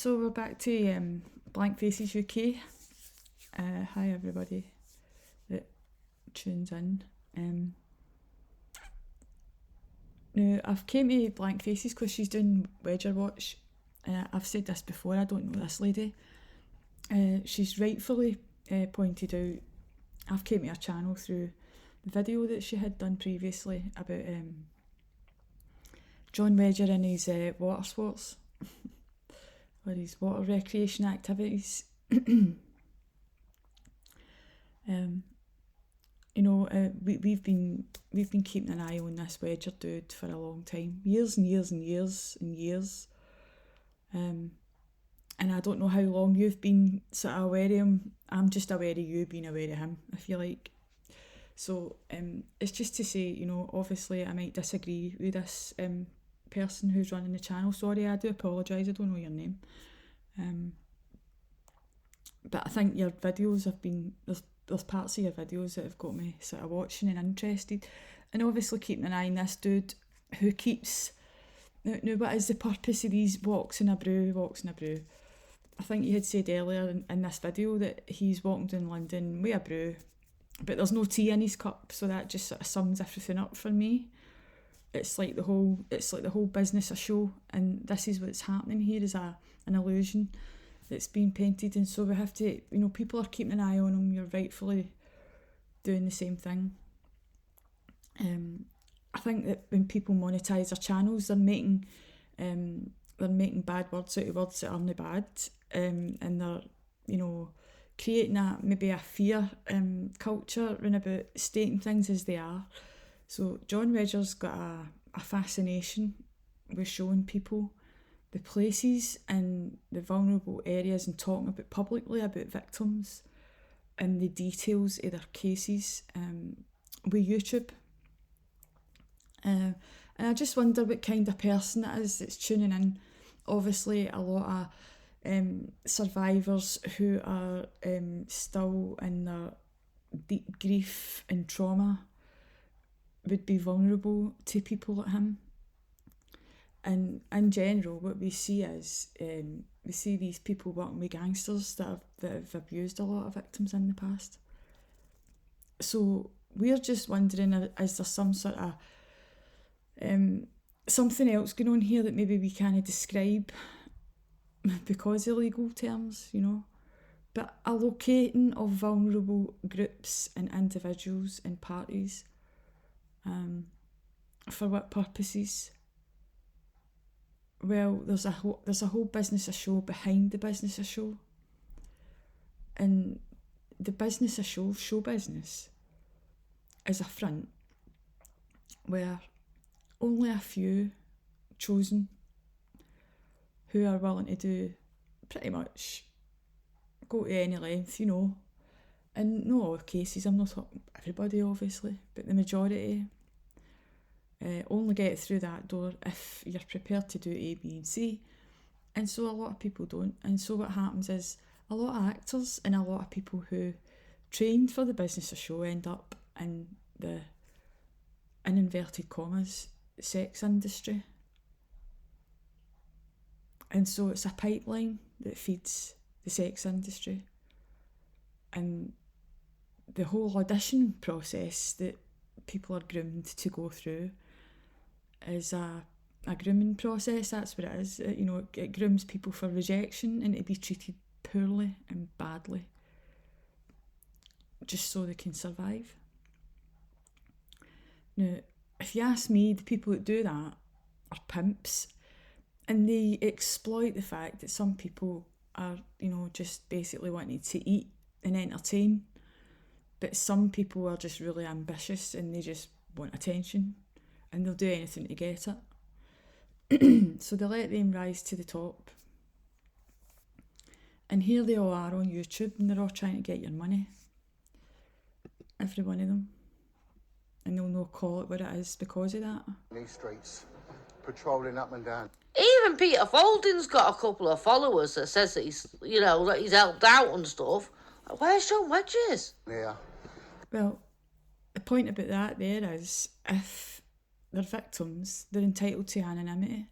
So we're back to Blank Faces UK. Hi everybody that tunes in. Now I've came to Blank Faces because she's doing Wedger Watch. I've said this before, I don't know this lady. She's rightfully pointed out, I've came to her channel through the video that she had done previously about John Wedger and his water sports. Or his water recreation activities. We've been keeping an eye on this Wedger dude for a long time, years and years and years and years. And I don't know how long you've been sort of aware of him. I'm just aware of you being aware of him, I feel like. So it's just to say, obviously I might disagree with this person who's running the channel. Sorry, I do apologise, I don't know your name. But I think your videos have been, there's parts of your videos that have got me sort of watching and interested. And obviously keeping an eye on this dude who keeps, now what is the purpose of these walks in a brew? I think you had said earlier in this video that he's walking down London with a brew, but there's no tea in his cup, so that just sort of sums everything up for me. It's like the whole business a show, and this is what's happening here is an illusion that's being painted, and so we have to, people are keeping an eye on him. You're rightfully doing the same thing. I think that when people monetize their channels, they're making bad words out of words that aren't bad, and they're creating maybe a fear culture around about stating things as they are. So John Wedger's got a fascination with showing people the places and the vulnerable areas and talking publicly about victims and the details of their cases with YouTube. And I just wonder what kind of person it is that's tuning in. Obviously a lot of survivors who are still in their deep grief and trauma would be vulnerable to people like him. And in general, what we see is we see these people working with gangsters that have abused a lot of victims in the past. So we're just wondering, is there some sort of something else going on here that maybe we can't describe because of legal terms, but a locating of vulnerable groups and individuals and parties. For what purposes? Well, there's a whole business of show behind the business of show, and the business of show business, is a front where only a few chosen who are willing to do pretty much go to any length, and not all cases, I'm not talking everybody obviously, but the majority only get through that door if you're prepared to do A, B and C, and so a lot of people don't. And so what happens is a lot of actors and a lot of people who trained for the business of show end up in the, in inverted commas, sex industry. And so it's a pipeline that feeds the sex industry, and the whole audition process that people are groomed to go through is a grooming process. That's what it is. It grooms people for rejection and to be treated poorly and badly just so they can survive. Now, if you ask me, the people that do that are pimps, and they exploit the fact that some people are, just basically wanting to eat and entertain, but some people are just really ambitious and they just want attention, and they'll do anything to get it. So they let them rise to the top. And here they all are on YouTube, and they're all trying to get your money. Every one of them. And they'll not call it what it is because of that. These streets, patrolling up and down. Even Peter Folding's got a couple of followers that says that he's, that he's helped out and stuff. Where's John Wedges? Yeah. Well, the point about that there is, if they're victims, they're entitled to anonymity.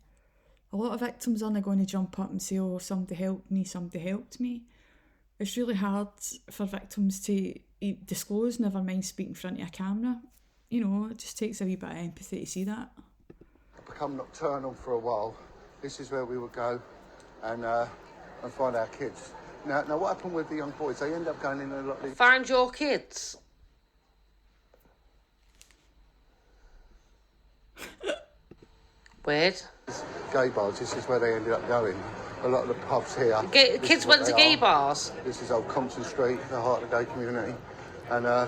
A lot of victims aren't going to jump up and say, oh, somebody helped me. It's really hard for victims to disclose, never mind speak in front of a camera. You know, it just takes a wee bit of empathy to see that. Become nocturnal for a while. This is where we would go and find our kids. Now, what happened with the young boys? They end up going in a lot of... Find your kids. Weird. Gay bars, this is where they ended up going. A lot of the pubs here. Kids went to gay bars. This is Old Compton Street, the heart of the gay community. And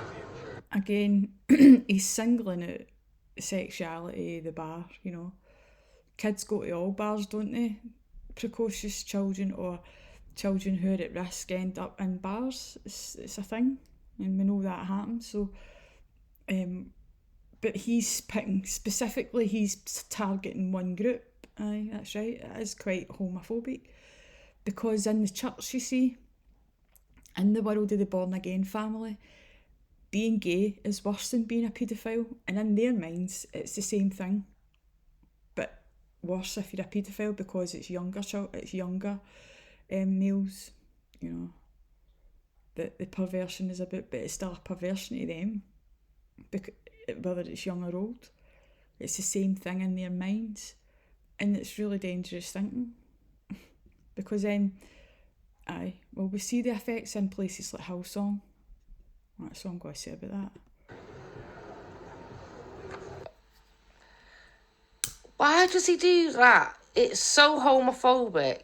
again, he's singling out sexuality, the bar, you know. Kids go to all bars, don't they? Precocious children or children who are at risk end up in bars. It's a thing, and we know that happens. So, but he's picking specifically, he's targeting one group. Aye, that's right. It is quite homophobic, because in the church, you see, in the world of the born again family, being gay is worse than being a paedophile, and in their minds, it's the same thing, but worse if you're a paedophile, because it's younger males, you know, that the perversion is about, but it's still a perversion to them, whether it's young or old. It's the same thing in their minds, and it's really dangerous thinking, because then, we see the effects in places like Hillsong. That's all I'm going to say about that. Why does he do that? It's so homophobic.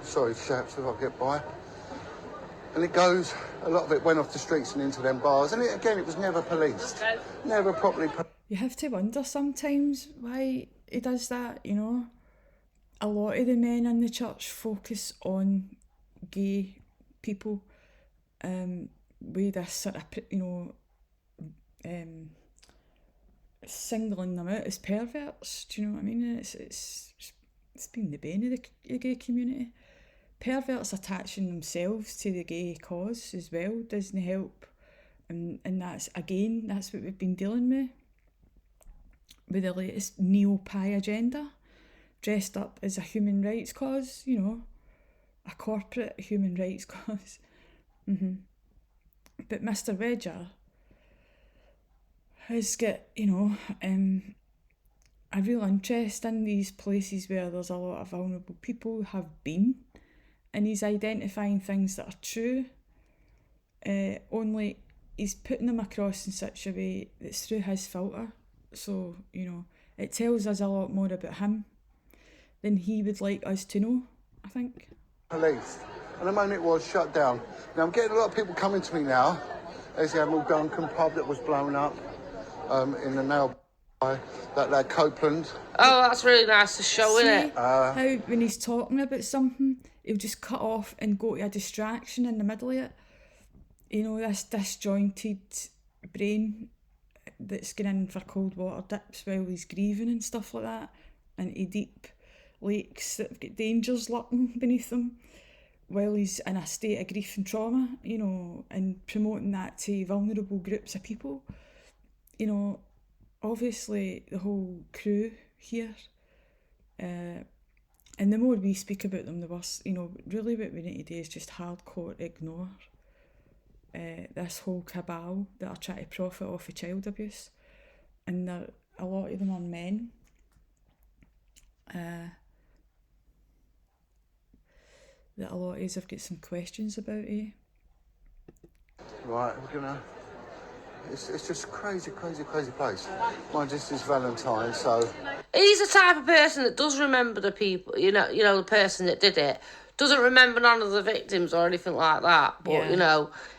sorry, chaps, if I get by. And it goes, a lot of it went off the streets and into them bars. And it was never policed. Never properly You have to wonder sometimes why he does that, you know. A lot of the men in the church focus on gay people with this sort of, singling them out as perverts. Do you know what I mean? It's been the bane of the gay community. Perverts attaching themselves to the gay cause as well doesn't help. And that's what we've been dealing with the latest neo-pie agenda, dressed up as a human rights cause, you know, a corporate human rights cause. But Mr. Wedger has got, a real interest in these places where there's a lot of vulnerable people have been, and he's identifying things that are true, only he's putting them across in such a way that's through his filter. So, it tells us a lot more about him than he would like us to know, I think. Policed. And the moment it was shut down. Now, I'm getting a lot of people coming to me now. There's the Admiral Duncan pub that was blown up in the nail by that Copeland. Oh, that's really nice to show, isn't it? How when he's talking about something, he'll just cut off and go to a distraction in the middle of it. This disjointed brain that's going in for cold water dips while he's grieving and stuff like that, into deep lakes that have got dangers lurking beneath them while he's in a state of grief and trauma, and promoting that to vulnerable groups of people. Obviously the whole crew here, and the more we speak about them, the worse. Really what we need to do is just hardcore ignore this whole cabal that are trying to profit off of child abuse, and a lot of them are men. That a lot of us have got some questions about, Right, we're gonna... It's just a crazy, crazy, crazy place. Mind this is Valentine, so... He's the type of person that does remember the people, the person that did it. Doesn't remember none of the victims or anything like that. But,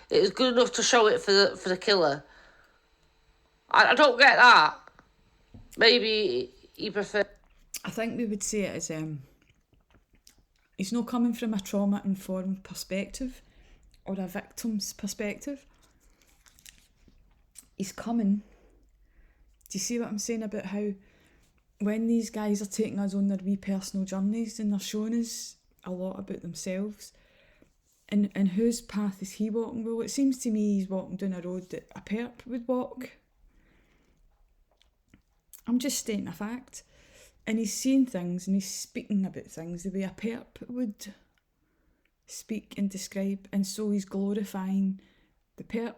it was good enough to show it for the killer. I don't get that. Maybe he prefer... I think we would say it as... he's not coming from a trauma-informed perspective or a victim's perspective. He's coming... Do you see what I'm saying about how when these guys are taking us on their wee personal journeys and they're showing us a lot about themselves, and whose path is he walking? Well, it seems to me he's walking down a road that a perp would walk. I'm just stating a fact. And he's seeing things and he's speaking about things the way a perp would speak and describe. And so he's glorifying the perp.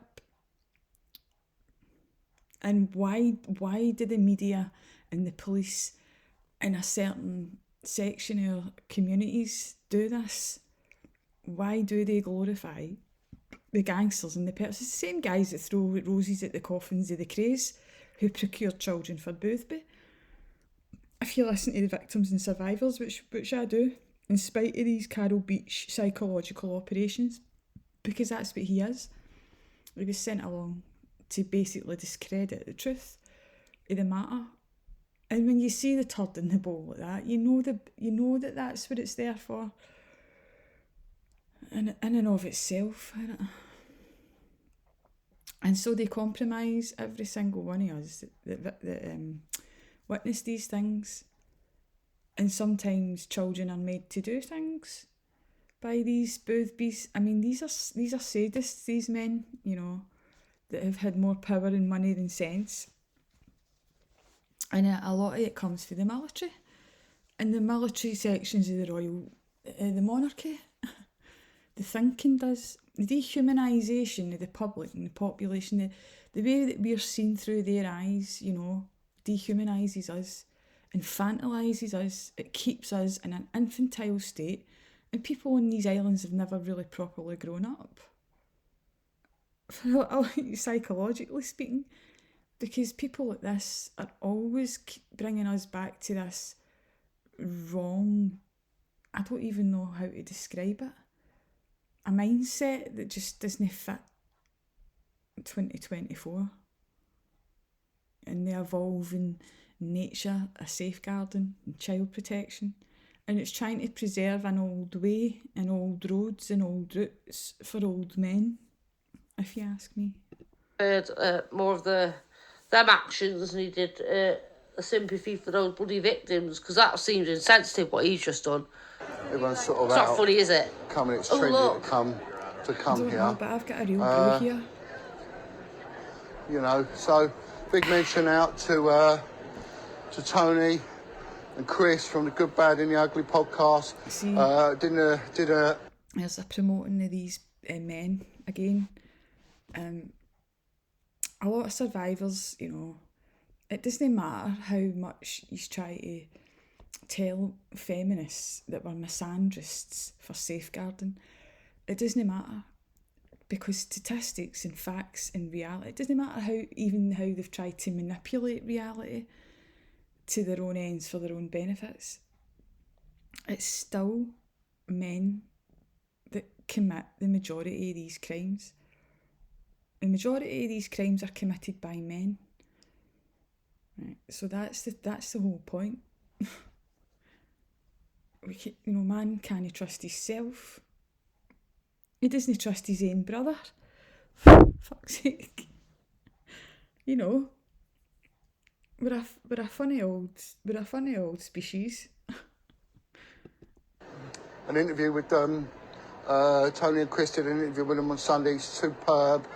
And why do the media and the police in a certain section of communities do this? Why do they glorify the gangsters and the perps? It's the same guys that throw roses at the coffins of the Crays who procured children for Boothby. If you listen to the victims and survivors, which I do, in spite of these Carroll Beach psychological operations, because that's what he is. He was sent along to basically discredit the truth of the matter. And when you see the turd in the bowl like that, you know that that's what it's there for. In and of itself. And so they compromise every single one of us that witness these things. And sometimes children are made to do things by these Boothbys. I mean, these are sadists, these men, you know, that have had more power and money than sense. And a lot of it comes from the military. And the military sections of the monarchy. The thinking does. The dehumanisation of the public and the population, the way that we're seen through their eyes, you know, dehumanises us, infantilises us, it keeps us in an infantile state, and people on these islands have never really properly grown up. Psychologically speaking, because people like this are always bringing us back to this wrong, I don't even know how to describe it, a mindset that just doesn't fit 2024 and the evolving nature of safeguarding and child protection. And it's trying to preserve an old way and old roads and old routes for old men, if you ask me. Heard more of them actions and he did a sympathy for those bloody victims, because that seems insensitive what he's just done. Everyone's sort of it's not funny, is it? Coming, it's trendy to come I don't here. know, but I've got a real brew here. You know, so big mention out to Tony and Chris from the Good, Bad and the Ugly podcast. See, did a there's a promoting of these men again. A lot of survivors, you know, it doesn't matter how much you try to tell feminists that we're misandrists for safeguarding. It doesn't matter, because statistics and facts and reality, it doesn't matter how they've tried to manipulate reality to their own ends for their own benefits. It's still men that commit the majority of these crimes. The majority of these crimes are committed by men. Right? So that's the whole point. Man can't trust himself. He doesn't trust his own brother. Fuck's sake. You know, we're a funny old species. an interview with Tony and Chris did an interview with them on Sunday. Superb.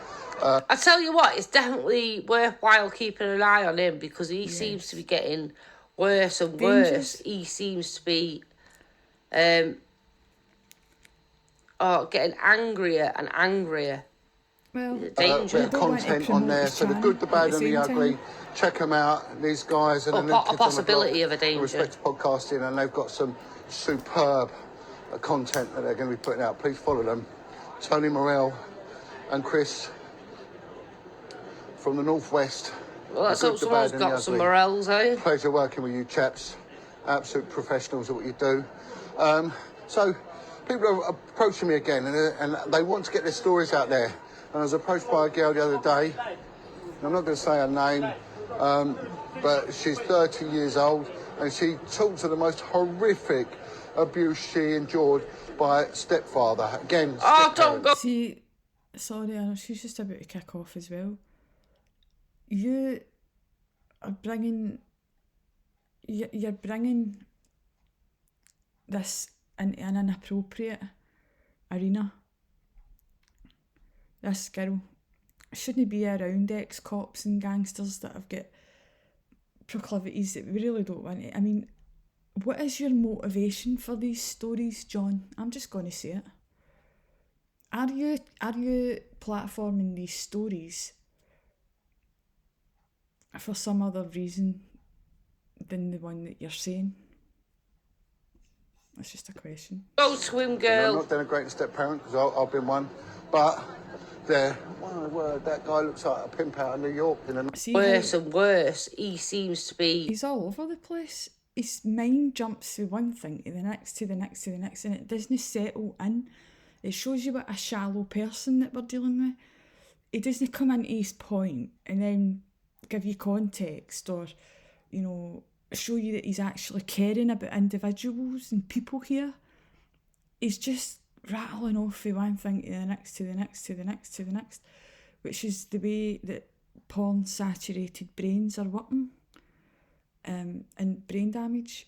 I tell you what, it's definitely worthwhile keeping an eye on him, because he seems to be getting worse and worse. He seems to be getting angrier and angrier. Well, danger. Content on there. So the Good, the Bad and the Ugly. Check them out. These guys and a possibility of a danger. Respect to podcasting, and they've got some superb content that they're going to be putting out. Please follow them. Tony Morell and Chris from the Northwest. Well, let's hope someone's got some morels, eh? Pleasure working with you chaps. Absolute professionals at what you do. So people are approaching me again, and they want to get their stories out there. And I was approached by a girl the other day. I'm not going to say her name, but she's 30 years old, and she talks of the most horrific abuse she endured by stepfather. Again, don't go. See, sorry, I know she's just about to kick off as well. You are bringing... You're bringing this into an inappropriate arena. This girl shouldn't be around ex-cops and gangsters that have got proclivities that we really don't want to. I mean, what is your motivation for these stories, John? I'm just going to say it. Are you platforming these stories for some other reason than the one that you're saying? That's just a question. Go to him, And I'm girl. not denigrating step-parent, because I've been one, but there, my word, that guy looks like a pimp out of New York. See Worse how and worse. He seems to be. he's all over the place. His mind jumps through one thing to the next, to the next, to the next, and it doesn't settle in. It shows you what a shallow person that we're dealing with. He doesn't come into his point and then give you context or, you know, show you that he's actually caring about individuals and people here. He's just rattling off from one thing to the next, to the next, to the next, to the next, which is the way that porn-saturated brains are working. And brain damage,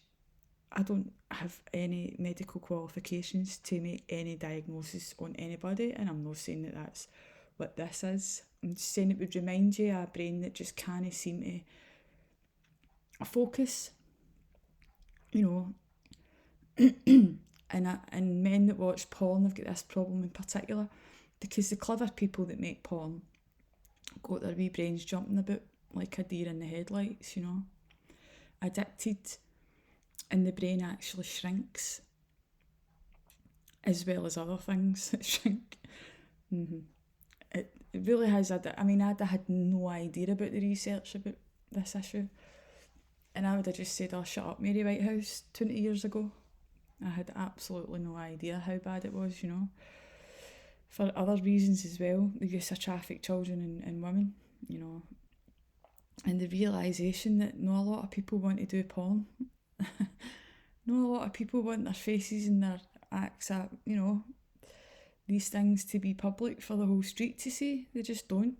I don't have any medical qualifications to make any diagnosis on anybody, and I'm not saying that that's what this is. I'm just saying it would remind you of a brain that just can't seem to focus, you know. And men that watch porn have got this problem in particular because the clever people that make porn got their wee brains jumping about like a deer in the headlights, you know. Addicted, and the brain actually shrinks as well as other things that shrink. It really has. I mean, I'd had no idea about the research about this issue, and I would have just said, "Oh, shut up, Mary Whitehouse," 20 years ago. I had absolutely no idea how bad it was, you know. For other reasons as well, the use of trafficked children and women, you know. And the realisation that not a lot of people want to do porn. Not a lot of people want their faces and their acts at, you know, these things to be public for the whole street to see. They just don't.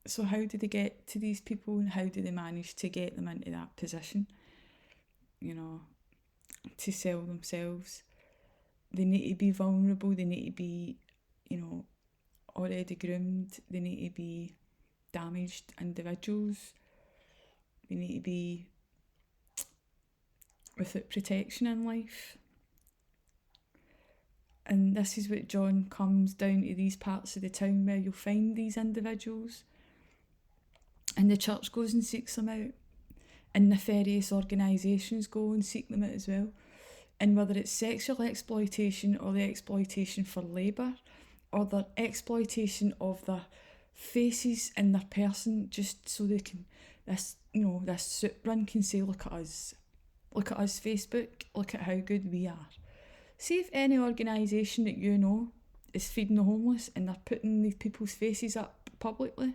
So how do they get to these people and how do they manage to get them into that position? You know, to sell themselves. They need to be vulnerable. They need to be, you know, already groomed. They need to be damaged individuals. They need to be without protection in life. And this is what John comes down to these parts of the town where you'll find these individuals. And the church goes and seeks them out. And nefarious organisations go and seek them out as well. And whether it's sexual exploitation or the exploitation for labour or the exploitation of their faces and their person just so they can, this soup run can say, look at us Facebook, look at how good we are. See if any organisation that you know is feeding the homeless and they're putting these people's faces up publicly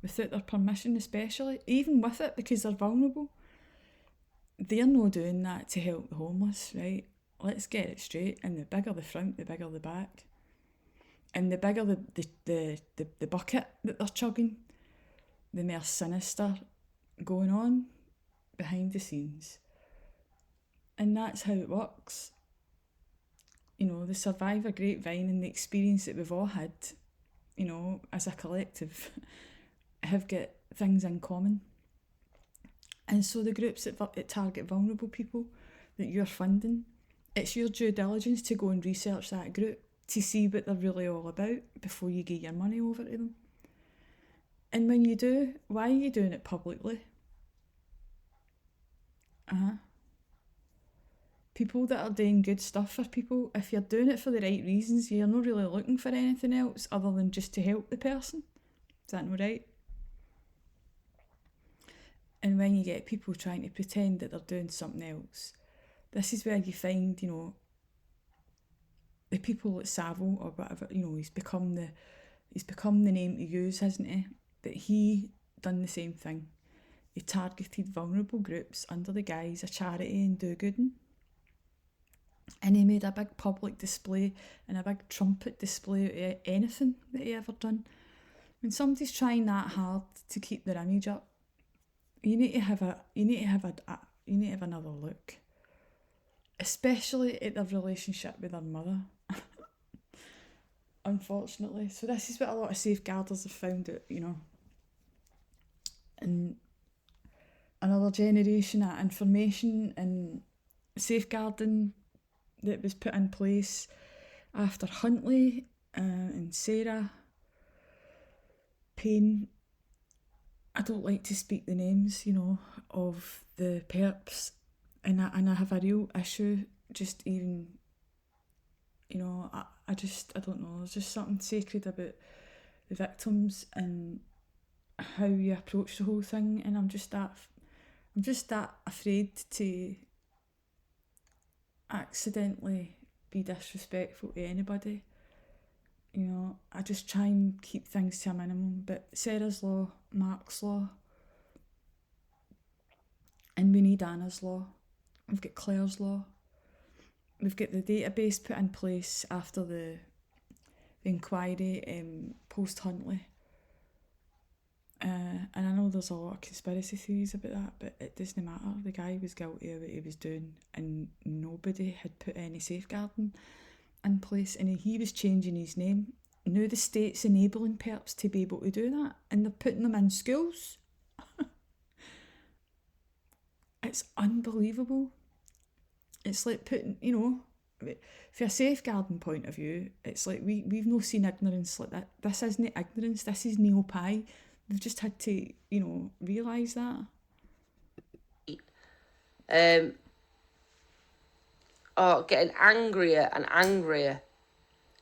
without their permission, especially, even with it because they're vulnerable. They're not doing that to help the homeless, right? Let's get it straight. And the bigger the front, the bigger the back. And the bigger the bucket that they're chugging, the more sinister going on behind the scenes. And that's how it works. You know, the survivor grapevine and the experience that we've all had, you know, as a collective, have got things in common. And so the groups that target vulnerable people that you're funding, it's your due diligence to go and research that group to see what they're really all about before you give your money over to them. And when you do, why are you doing it publicly? People that are doing good stuff for people, if you're doing it for the right reasons, you're not really looking for anything else other than just to help the person. Is that not right? And when you get people trying to pretend that they're doing something else, this is where you find, you know, the people at Savile or whatever, you know, he's become the name to use, hasn't he? But he done the same thing. He targeted vulnerable groups under the guise of charity and do-gooding. And he made a big public display and a big trumpet display of anything that he ever done. When somebody's trying that hard to keep their image up, you need to have another look, especially at their relationship with their mother. Unfortunately, so this is what a lot of safeguarders have found out, you know. And another generation of information and safeguarding that was put in place after Huntley and Sarah Payne. I don't like to speak the names, of the perps, and I have a real issue just even, I don't know, there's just something sacred about the victims and how you approach the whole thing, and I'm just that afraid to accidentally be disrespectful to anybody. I just try and keep things to a minimum, but Sarah's law, Mark's law, and we need Anna's law. We've got Claire's law. We've got the database put in place after the inquiry post-Huntley. And I know there's a lot of conspiracy theories about that, but it doesn't matter. The guy was guilty of what he was doing, and nobody had put any safeguarding in place, and he was changing his name. Now the state's enabling perps to be able to do that, and they're putting them in schools. It's unbelievable. It's like putting, for a safeguarding point of view, it's like we've not seen ignorance like that. This isn't ignorance, this is neo-pie. They've just had to, realise that. Getting angrier and angrier.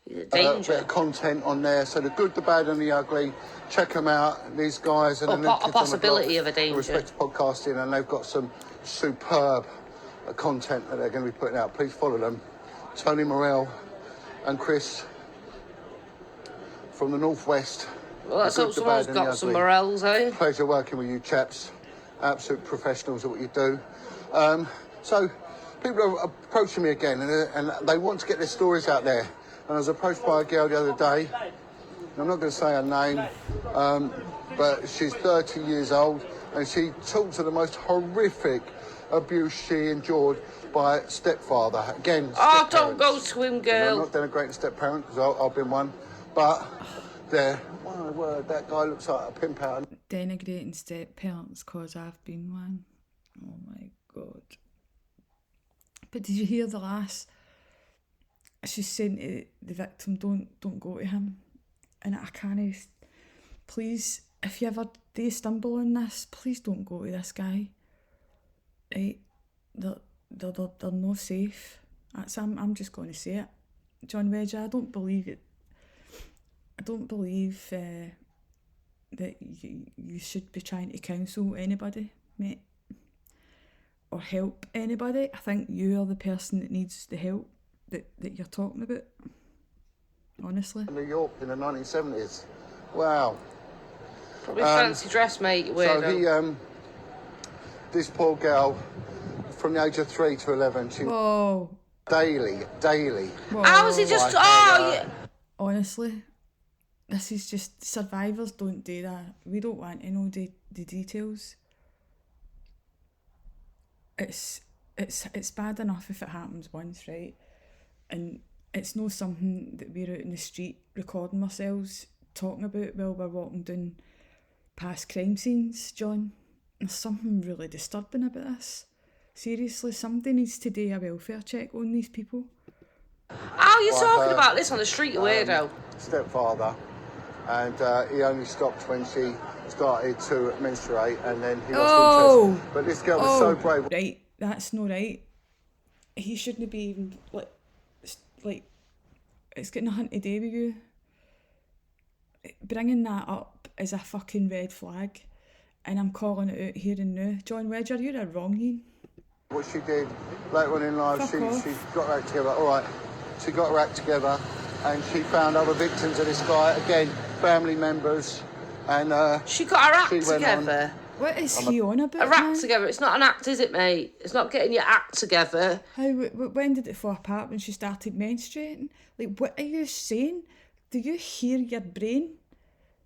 Danger. Bit of content on there, so the good, the bad and the ugly. Check them out, these guys. And a possibility of a danger. Respect to podcasting, and they've got some superb content that they're going to be putting out. Please follow them. Tony Morell and Chris from the Northwest. Well, let's hope someone's got some morels, eh? Pleasure working with you chaps. Absolute professionals at what you do. So people are approaching me again, and they want to get their stories out there. And I was approached by a girl the other day. I'm not going to say her name, but she's 30 years old, and she talks of the most horrific abuse she endured by stepfather. Again, don't go to him, girl. I'm not denigrating step-parent, because I've been one, but there. My word, that guy looks like a pimp out. Denigrating step-parents because I've been one. Oh my God. But did you hear the last? She's saying to the victim, don't go to him. And I can't, please, if you ever do stumble on this, please don't go to this guy. Right? They're not safe. I'm just going to say it. John Wedger, I don't believe it. I don't believe that you should be trying to counsel anybody, mate, or help anybody. I think you are the person that needs the help that you're talking about, honestly. New York in the 1970s. Wow. Probably fancy dress, mate, weirdo. So he, this poor girl, from the age of 3 to 11, she daily. Whoa. How was he just, yeah. Honestly, this is just, survivors don't do that. We don't want to know the details. It's bad enough if it happens once, right? And it's not something that we're out in the street recording ourselves talking about while we're walking down past crime scenes, John. There's something really disturbing about this. Seriously, somebody needs to do a welfare check on these people. How are you talking about this on the street, you weirdo? Stepfather, and he only stopped when she started to menstruate, and then he lost interest. But this girl was so brave. Right, that's not right. He shouldn't be even like it's got nothing to do with you. Bringing that up is a fucking red flag, and I'm calling it out here and now. John Wedger, you're a wrong-een. What she did later on in life, she got her act together. All right, she got her act together, and she found other victims of this guy. Again, family members, and she got her act together. What is he on about? A act together. It's not an act, is it, mate? It's not getting your act together. When did it fall apart? When she started menstruating? Like, what are you saying? Do you hear your brain?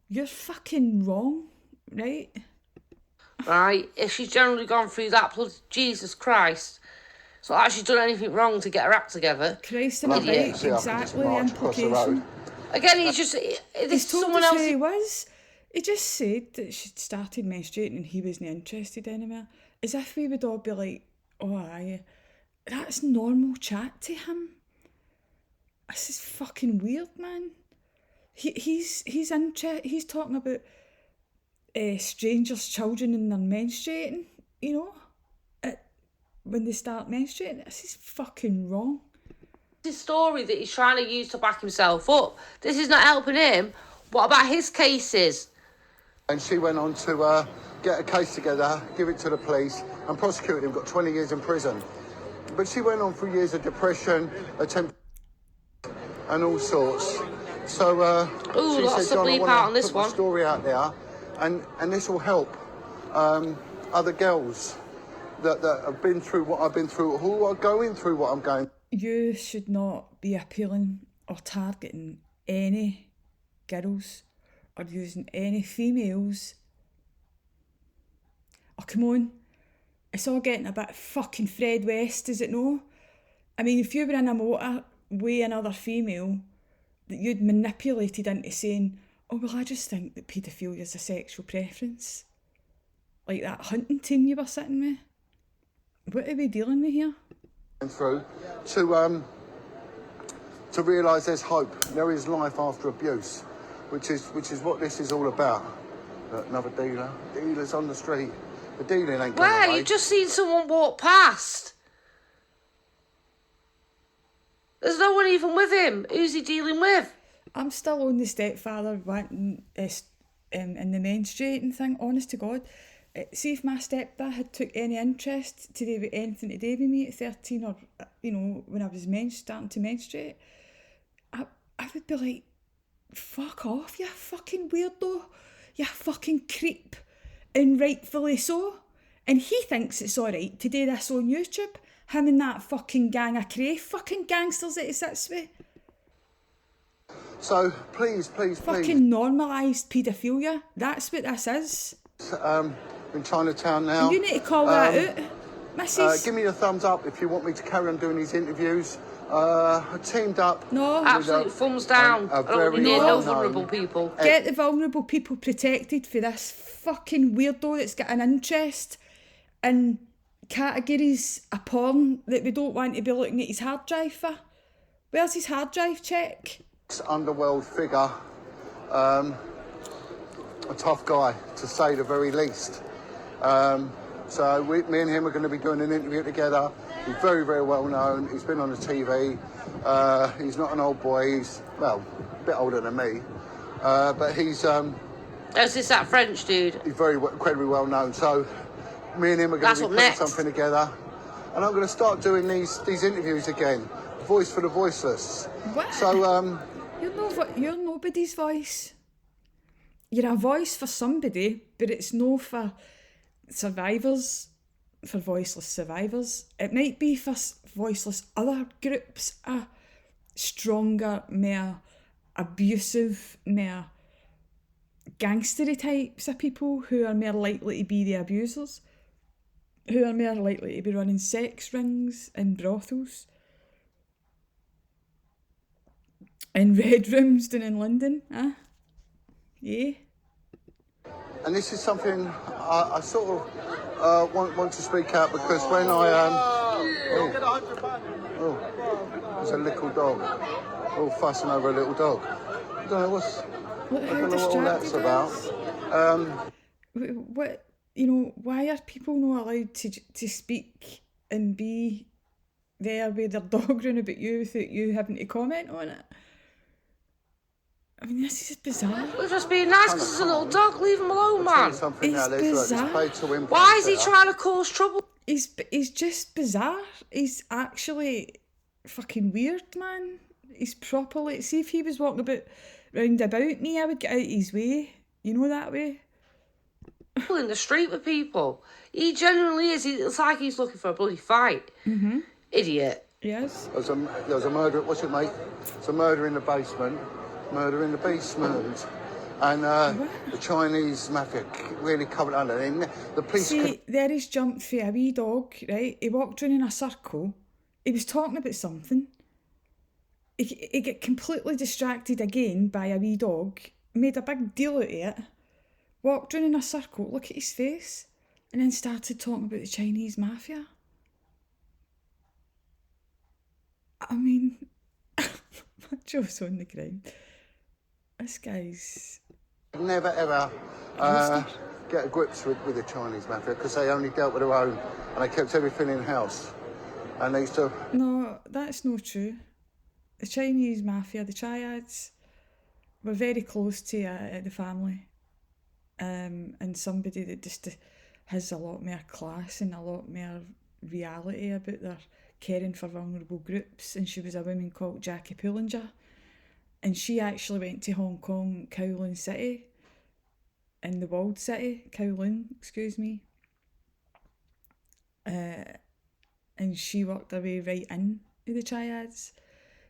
You're fucking wrong, right? Right, if she's generally gone through that, Jesus Christ. It's not like she's done anything wrong to get her act together. Christ and a bite, exactly the implication. Again, he's just... He's told us who he was. He just said that she'd started menstruating and he wasn't interested anymore. As if we would all be like, oh aye, that's normal chat to him. This is fucking weird, man. He's talking about strangers' children and they're menstruating, you know, when they start menstruating. This is fucking wrong. His story that he's trying to use to back himself up. This is not helping him. What about his cases? And she went on to get a case together, give it to the police, and prosecute him. Got 20 years in prison. But she went on through years of depression, attempt, and all sorts. So she lots said, of John, I bleep want out to on this put my one. story out there, and this will help other girls that have been through what I've been through, who are going through what I'm going through. You should not be appealing or targeting any girls or using any females. Oh, come on. It's all getting a bit fucking Fred West, is it no? I mean, if you were in a motor with another female that you'd manipulated into saying, oh, well, I just think that paedophilia is a sexual preference. Like that hunting team you were sitting with. What are we dealing with here? Through to realise there's hope. There is life after abuse, which is what this is all about. Look, another dealer. Dealers on the street. The dealing ain't going away. Where? You've just seen someone walk past. There's no one even with him. Who's he dealing with? I'm still on the stepfather wanting in the menstruating thing, honest to God. See if my stepdad had took any interest to do with anything to do with me at 13 or, you know, when I was starting to menstruate, I would be like, fuck off, you fucking weirdo, you fucking creep, and rightfully so. And he thinks it's alright to do this on YouTube, him and that fucking gang of cray fucking gangsters that he sits with. So, please. Fucking normalised paedophilia, that's what this is. In Chinatown now. And you need to call that out, Mrs. Give me a thumbs up if you want me to carry on doing these interviews. I teamed up. No. Absolute thumbs down. I don't want to be near no vulnerable people. Get the vulnerable people protected for this fucking weirdo that's got an interest in categories of porn that we don't want to be looking at his hard drive for. Where's his hard drive check? Underworld figure. A tough guy, to say the very least. So me and him are going to be doing an interview together. He's very, very well known. He's been on the TV. He's not an old boy. He's, well, a bit older than me. But he's... Is this that French dude? He's very incredibly well known. So me and him are going to be putting something together. And I'm going to start doing these interviews again. Voice for the voiceless. What? So... You're nobody's voice. You're a voice for somebody, but it's no for survivors, for voiceless survivors. It might be for voiceless other groups, stronger, more abusive, more gangstery types of people who are more likely to be the abusers, who are more likely to be running sex rings and brothels and red rooms down in London, Yeah. And this is something I sort of want to speak out because when there's a little dog, all fussing over a little dog. I don't know what all that's about. What, you know, why are people not allowed to speak and be there with their dog round about you without you having to comment on it? I mean, this is bizarre. We're just being nice because it's a little dog. Leave him alone, man. It's bizarre. Why is he trying to cause trouble? He's just bizarre. He's actually fucking weird, man. He's properly... See, if he was walking round about me, I would get out of his way. You know that way? In the street with people. He genuinely is. It's like he's looking for a bloody fight. Mm-hmm. Idiot. Yes. There was a murder... What's it, mate? It's a murder in the basement. Murder in the basement. And the Chinese mafia really covered under it. The police... See, there he's jumped for a wee dog, right? He walked round in a circle. He was talking about something. He got completely distracted again by a wee dog. Made a big deal out of it. walked round in a circle, look at his face, and then started talking about the Chinese mafia. I mean, my jaw's on the ground. This guy's... Never ever get a grips with the Chinese mafia because they only dealt with their own and they kept everything in house. And they used to... No, that's not true. The Chinese mafia, the triads, were very close to the family. And somebody that just has a lot more class and a lot more reality about their caring for vulnerable groups. And she was a woman called Jackie Pullinger. And she actually went to Hong Kong, Kowloon City, in the walled city, Kowloon, excuse me. And she worked her way right in to the triads.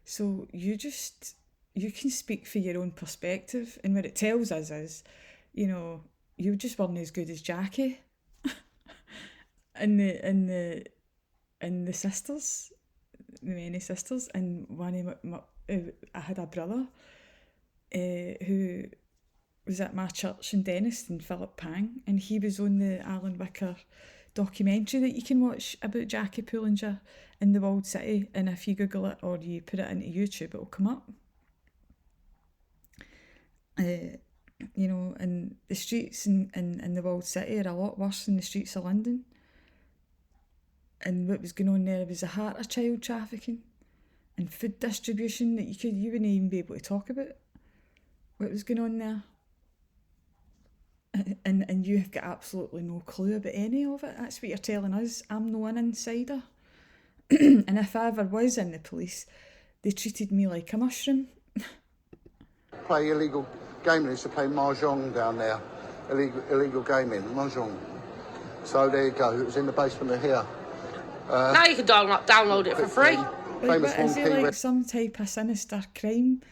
So you can speak for your own perspective. And what it tells us is, you know, you just weren't as good as Jackie. and the sisters, the many sisters. And one of I had a brother who was at my church in Denniston, Philip Pang, and he was on the Alan Wicker documentary that you can watch about Jackie Pullinger in the walled city, and if you Google it or you put it into YouTube, it'll come up. You know, and the streets in the walled city are a lot worse than the streets of London. And what was going on there was the heart of child trafficking and food distribution that you wouldn't even be able to talk about what was going on there. And you have got absolutely no clue about any of it. That's what you're telling us. I'm no an insider. And if I ever was in the police, they treated me like a mushroom. Play illegal gaming. Used to play mahjong down there. Illegal gaming, mahjong. So there you go. It was in the basement of here. Now you can download it for free. Like, what, is it like some type of sinister crime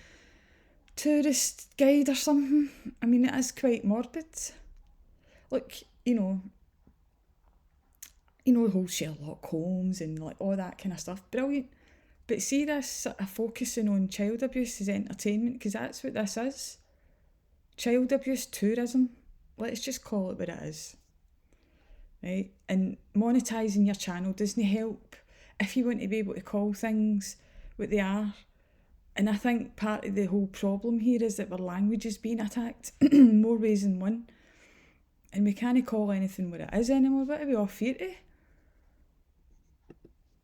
tourist guide or something? I mean, it is quite morbid. Like, you know the whole Sherlock Holmes and like all that kind of stuff. Brilliant. But see this sort of focusing on child abuse as entertainment, because that's what this is. Child abuse tourism. Let's just call it what it is. Right? And monetising your channel doesn't help if you want to be able to call things what they are. And I think part of the whole problem here is that our language is being attacked in more ways than one. And we can't call anything what it is anymore. What are we off here to?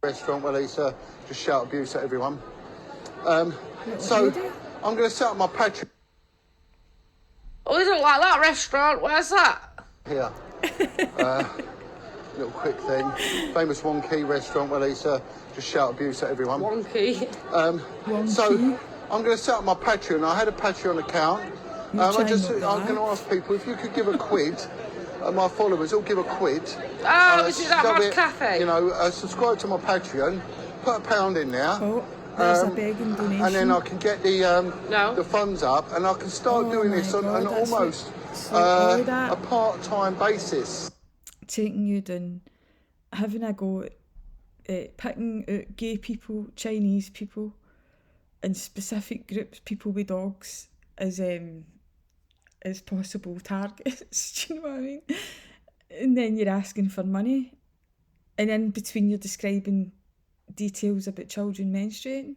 Restaurant where they used to just shout abuse at everyone. So I'm going to set up my Patreon. Oh, we don't like that restaurant. Where's that? Here. Little quick thing. Famous One Key restaurant where they used to just shout abuse at everyone. One Key. So I'm going to set up my Patreon. I had a Patreon account. I'm going to ask people if you could give a quid. My followers all give a quid. Oh, is it that Mad Cafe? You know, subscribe to my Patreon. Put £1 in there. Oh, there's a begging donation. And then I can get the funds up, and I can start doing this on an almost a part-time basis. Taking you down, having a go at picking out gay people, Chinese people, and specific groups, people with dogs, as possible targets. Do you know what I mean? And then you're asking for money, and in between you're describing details about children menstruating.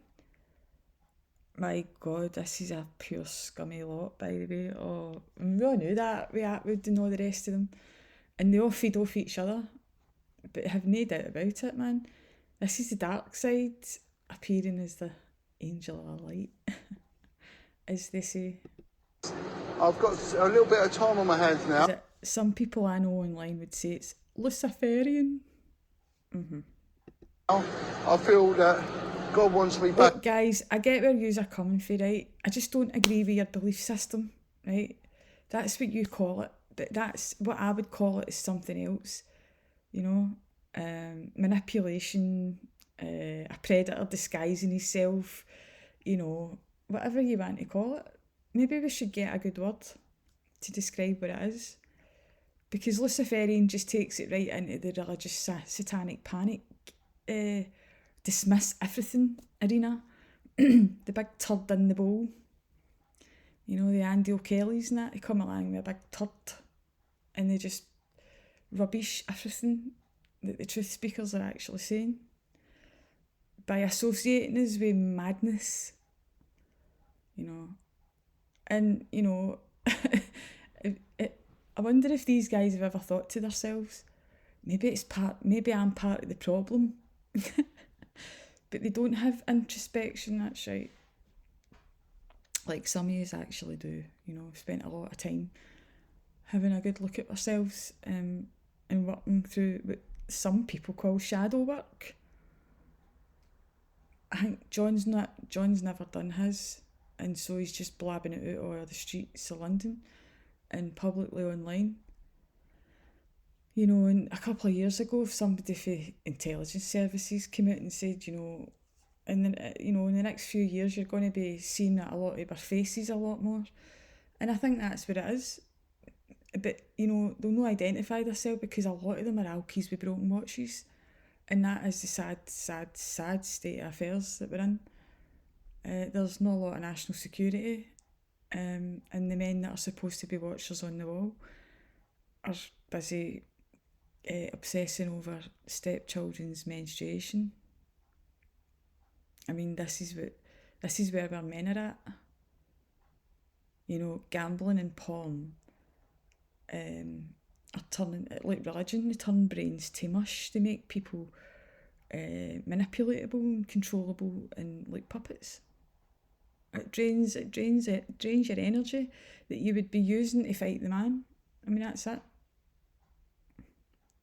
My God, this is a pure scummy lot, by the way. Oh, we all knew that. We didn't know the rest of them. And they all feed off each other. But have no doubt about it, man. This is the dark side appearing as the angel of light, as they say. I've got a little bit of time on my hands now. Some people I know online would say it's Luciferian. I feel that God wants me back. Look, guys, I get where yous are coming from, right? I just don't agree with your belief system, right? That's what you call it, but that's what I would call it is something else, you know? Manipulation, a predator disguising himself, you know, whatever you want to call it. Maybe we should get a good word to describe what it is. Because Luciferian just takes it right into the religious satanic panic, dismiss everything arena. The big turd in the bowl. You know, the Andy O'Kellys and that, they come along with a big turd and they just rubbish everything that the truth speakers are actually saying by associating us with madness, you know. And, you know, I wonder if these guys have ever thought to themselves, maybe I'm part of the problem. But they don't have introspection, that's right. Like some of us actually do, you know, spent a lot of time having a good look at ourselves and working through what some people call shadow work. I think John's never done his, and so he's just blabbing it out all over the streets of London and publicly online. You know, and a couple of years ago, if somebody for intelligence services came out and said, you know, in the next few years you're going to be seeing a lot of our faces a lot more, and I think that's what it is. But you know, they'll not identify themselves because a lot of them are alkies with broken watches, and that is the sad state of affairs that we're in. There's not a lot of national security, and the men that are supposed to be watchers on the wall are busy obsessing over stepchildren's menstruation. I mean, this is where our men are at. You know, gambling and porn are turning, like religion, they turn brains to mush. They make people manipulatable and controllable and like puppets. It drains your energy that you would be using to fight the man. I mean, that's it.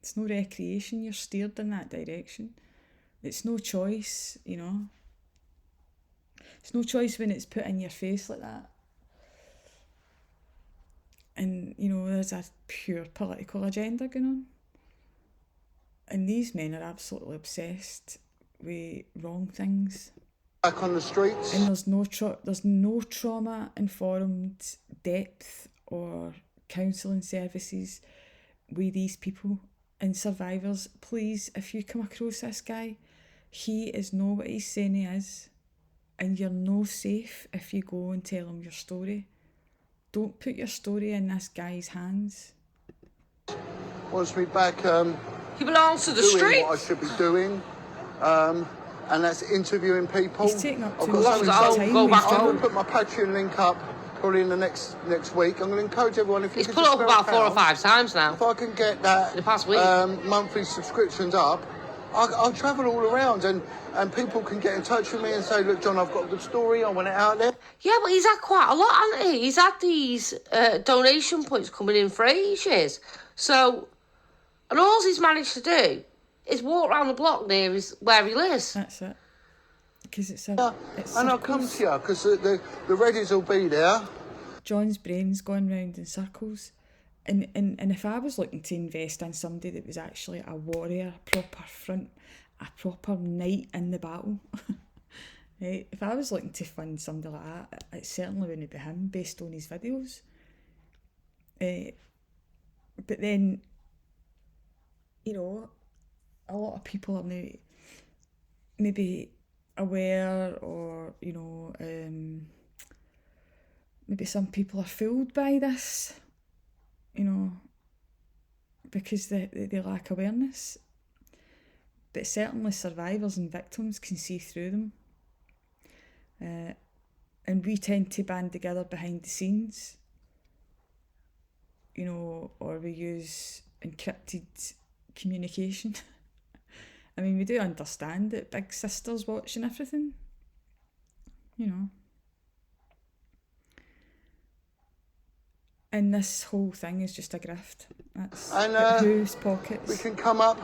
It's no recreation, you're steered in that direction. It's no choice, you know. It's no choice when it's put in your face like that. And, you know, there's a pure political agenda going on. And these men are absolutely obsessed with wrong things. Back on the streets. And there's no trauma-informed depth or counselling services with these people. And survivors, please, if you come across this guy, he is not what he's saying he is. And you're no safe if you go and tell him your story. Don't put your story in this guy's hands. Wants me back He belongs to the doing street. what I should be doing. And that's interviewing people. He's taking up I've too got much something go time. go back I'm home. going to put my Patreon link up probably in the next week. I'm going to encourage everyone, if you He's could put just it up about spare a 4 or pound, 5 times now. if I can get that In the past week. monthly subscriptions up, I'll travel all around and people can get in touch with me and say, look, John, I've got a good story, I want it out there. Yeah, but he's had quite a lot, hasn't he? He's had these donation points coming in for ages. So, and all he's managed to do is walk around the block near where he lives. That's it. Because it's And I'll come to you, because the Reddies will be there. John's brain's going round in circles. And if I was looking to invest in somebody that was actually a warrior, a proper knight in the battle, right? If I was looking to fund somebody like that, it certainly wouldn't be him based on his videos. But then, you know, a lot of people are now maybe aware, or, you know, maybe some people are fooled by this, you know, because they lack awareness. But certainly survivors and victims can see through them. And we tend to band together behind the scenes, you know, or we use encrypted communication. I mean, we do understand that Big Sister's watching everything, you know. And this whole thing is just a grift. That's whose pockets. We can come up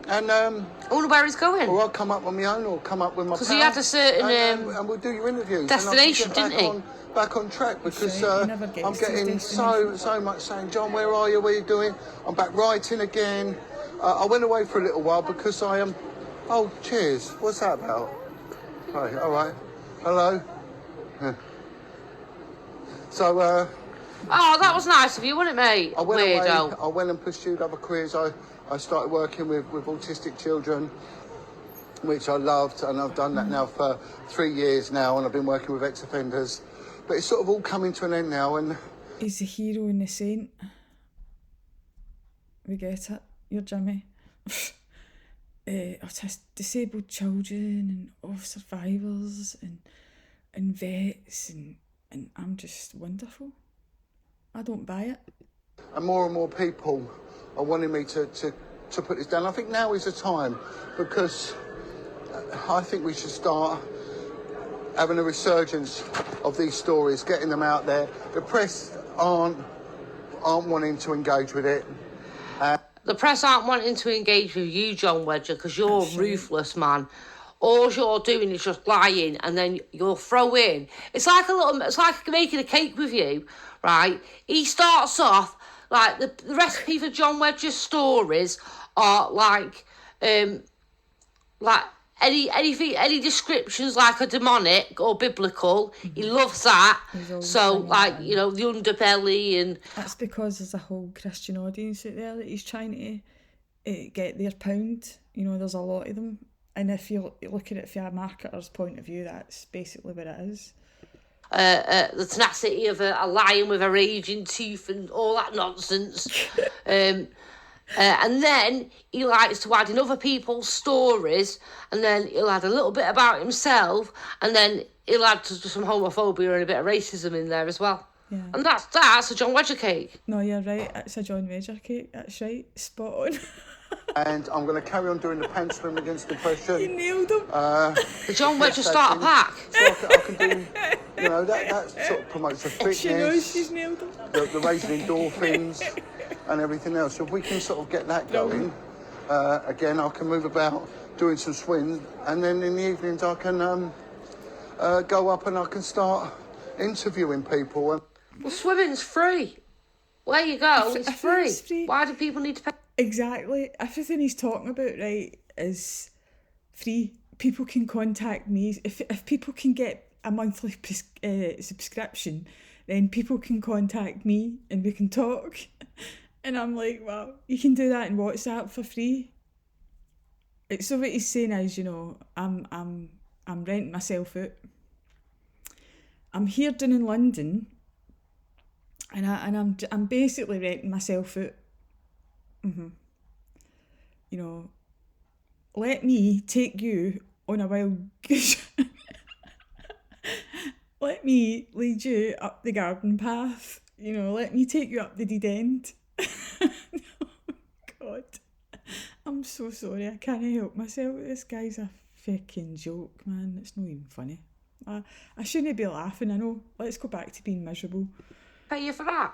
and... I wonder where he's going. Or I'll come up on my own, or come up with my pal. Because he had a certain and we'll do your interviews. destination, and I can get didn't he? back on track, because Right, he never gets I'm to his getting destination. so much saying, John, where are you? What are you doing? I'm back writing again. I went away for a little while because I am... Oh, cheers. What's that about? Right, all right. Hello? Yeah. So, Oh, that was nice of you, wasn't it, mate? I went Weirdo. away, I went and pursued other careers. I started working with autistic children, which I loved, and I've done that now for 3 years now, and I've been working with ex-offenders. But it's sort of all coming to an end now, and... He's the hero and the saint. we get it. You're Jimmy. Disabled children and of survivors and vets and I'm just wonderful. I don't buy it. And more people are wanting me to put this down. I think now is the time, because I think we should start having a resurgence of these stories, getting them out there. The press aren't wanting to engage with it. The press aren't wanting to engage with you, John Wedger, because you're ruthless, man. All you're doing is just lying, and then you'll throw in. It's like making a cake with you, right? He starts off like the recipe for John Wedger's stories are like any descriptions like a demonic or biblical. He loves that. So like, you know, the underbelly and... That's because there's a whole Christian audience out there that he's trying to get their pound. You know, there's a lot of them. And if you look at it from a marketer's point of view, that's basically what it is. The tenacity of a lion with a raging tooth and all that nonsense. And then he likes to add in other people's stories, and then he'll add a little bit about himself, and then he'll add some homophobia and a bit of racism in there as well. Yeah. And that's a John Wedger cake. No, you're right. It's a John Wedger cake. That's right. Spot on. And I'm going to carry on doing the pantsuit against depression. You nailed him. The John Wedger starter pack. So I can do, you know, that sort of promotes the fitness. She knows she's nailed him. The raising endorphins and everything else. So if we can sort of get that going, again, I can move about doing some swims, and then in the evenings I can go up and I can start interviewing people. Well, swimming's free. Where you go, it's free. Why do people need to pay? Exactly. Everything he's talking about, right, is free. People can contact me. If people can get a monthly subscription, then people can contact me and we can talk. And I'm like, well, you can do that in WhatsApp for free. So what he's saying is, you know, I'm renting myself out. I'm here down in London, and I'm basically renting myself out. You know, let me take you on a wild goose. Let me lead you up the garden path. You know, let me take you up the dead end. Oh, God. I'm so sorry. I can't help myself. This guy's a fucking joke, man. It's not even funny. I shouldn't be laughing, I know. Let's go back to being miserable. Pay you for that?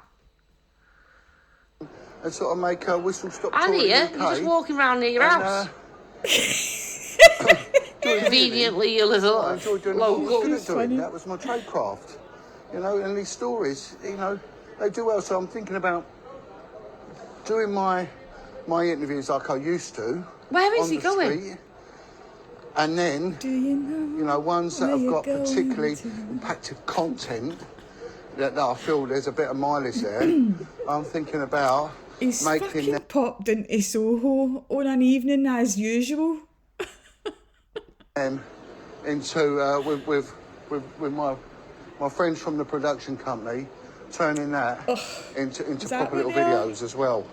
And sort of make a whistle stop tour. And here, you're just walking around near your house. Conveniently, you little I enjoyed doing local. That was my trade craft. You know, and these stories, you know, they do well. So I'm thinking about doing my interviews like I used to. Where is he going? Street. And then, you know, ones that have got particularly impactful content that I feel there's a bit of mileage there. I'm thinking about He's making fucking popped into Soho on an evening as usual. Into with my friends from the production company, turning that into proper little videos as well,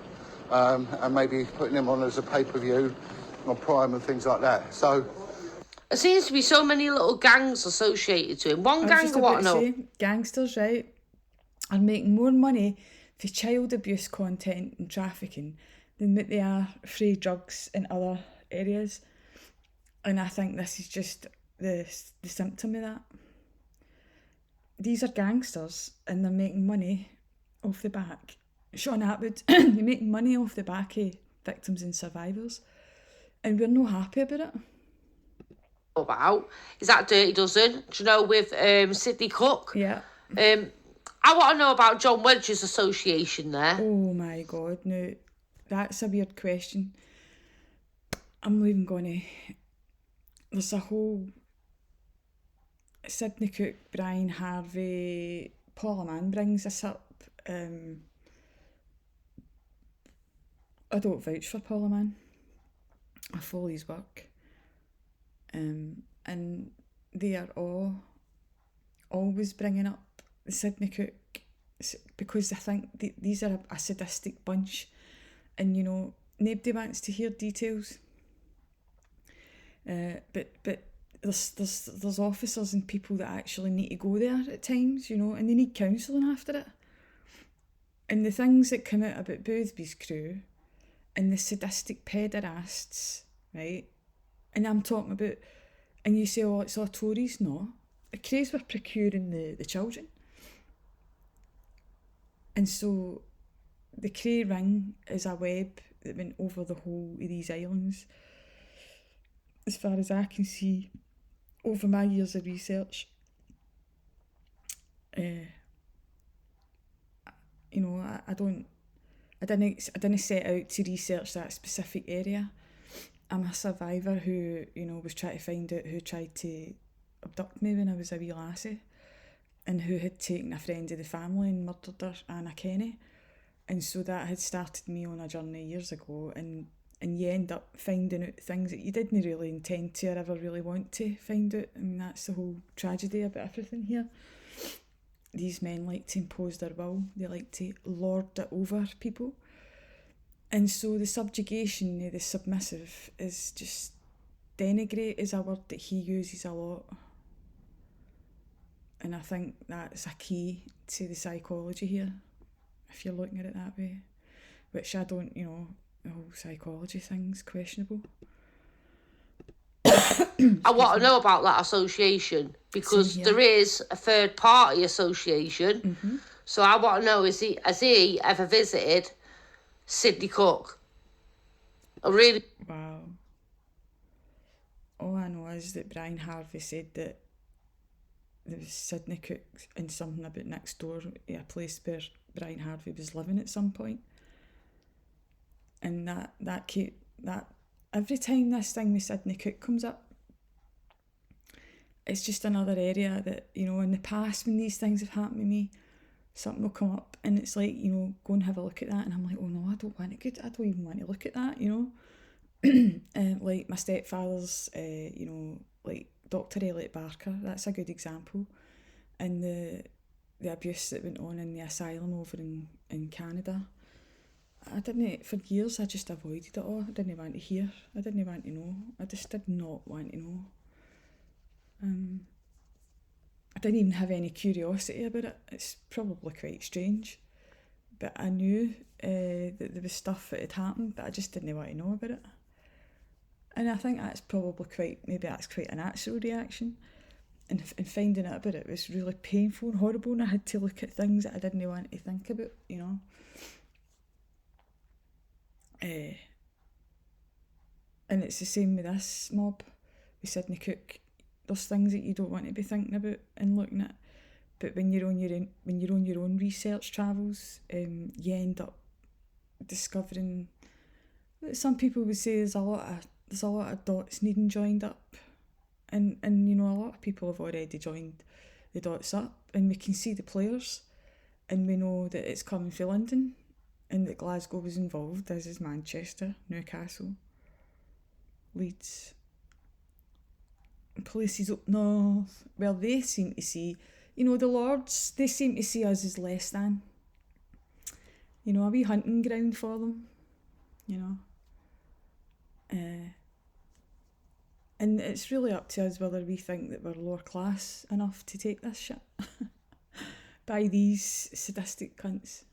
and maybe putting them on as a pay-per-view on Prime and things like that. So there seems to be so many little gangs associated to him. One gang I want to know. Gangsters, right, are making more money for child abuse content and trafficking than what they are for drugs in other areas. And I think this is just the symptom of that. These are gangsters and they're making money off the back. Sean Atwood, you're making money off the back of victims and survivors. And we're not happy about it. About is that Dirty Dozen? Do you know with Sidney Cook? Yeah. I want to know about John Wedger's association there. Oh my God, no, that's a weird question. I'm not even gonna. There's a whole Sidney Cook, Brian Harvey, Paula Mann brings this up. I don't vouch for Paula Mann. I follow his work. And they are always bringing up Sidney Cook because I think these are a sadistic bunch, And, you know, nobody wants to hear details. But there's officers and people that actually need to go there at times, you know, and they need counselling after it. And the things that come out about Boothby's crew and the sadistic pederasts, right? And I'm talking about, and you say, oh, it's all Tories. No. The Crays were procuring the children. And so the Cray ring is a web that went over the whole of these islands. As far as I can see, over my years of research, you know, I didn't set out to research that specific area. I'm a survivor who, you know, was trying to find out who tried to abduct me when I was a wee lassie, and who had taken a friend of the family and murdered her, Anna Kenny. And so that had started me on a journey years ago, and you end up finding out things that you didn't really intend to or ever really want to find out. I mean, that's the whole tragedy about everything here. These men like to impose their will. They like to lord it over people. And so the subjugation, the submissive, is just... Denigrate is a word that he uses a lot. And I think that's a key to the psychology here, if you're looking at it that way. Which I don't, you know, the whole psychology thing's questionable. I want to know about that association, because there is a third party association. Mm-hmm. So I want to know, has he ever visited Sidney Cook? Wow. All I know is that Brian Harvey said that there was Sidney Cook and something about next door at a place where Brian Harvey was living at some point. And that every time this thing with Sidney Cook comes up, it's just another area that, you know, in the past when these things have happened to me, something will come up and it's like, you know, go and have a look at that, and I'm like, oh no, I don't even want to look at that, you know. Like my stepfather's, you know, like Dr. Elliot Barker, that's a good example. And the abuse that went on in the asylum over in Canada. For years I just avoided it all. I didn't want to hear. I didn't want to know. I just did not want to know. I didn't even have any curiosity about it. It's probably quite strange. But I knew that there was stuff that had happened, but I just didn't want to know about it. And I think that's probably quite a natural reaction. And finding out about it was really painful and horrible, and I had to look at things that I didn't want to think about, you know. And it's the same with this mob, with Sidney Cook. There's things that you don't want to be thinking about and looking at, but when you're on your own research travels, you end up discovering that some people would say there's a lot of dots needing joined up, and you know, a lot of people have already joined the dots up, and we can see the players, and we know that it's coming from London, and that Glasgow was involved, as is Manchester, Newcastle, Leeds, places up north. Well, they seem to see, you know, the Lords, they seem to see us as less than, you know, a wee hunting ground for them, you know. And it's really up to us whether we think that we're lower class enough to take this shit by these sadistic cunts.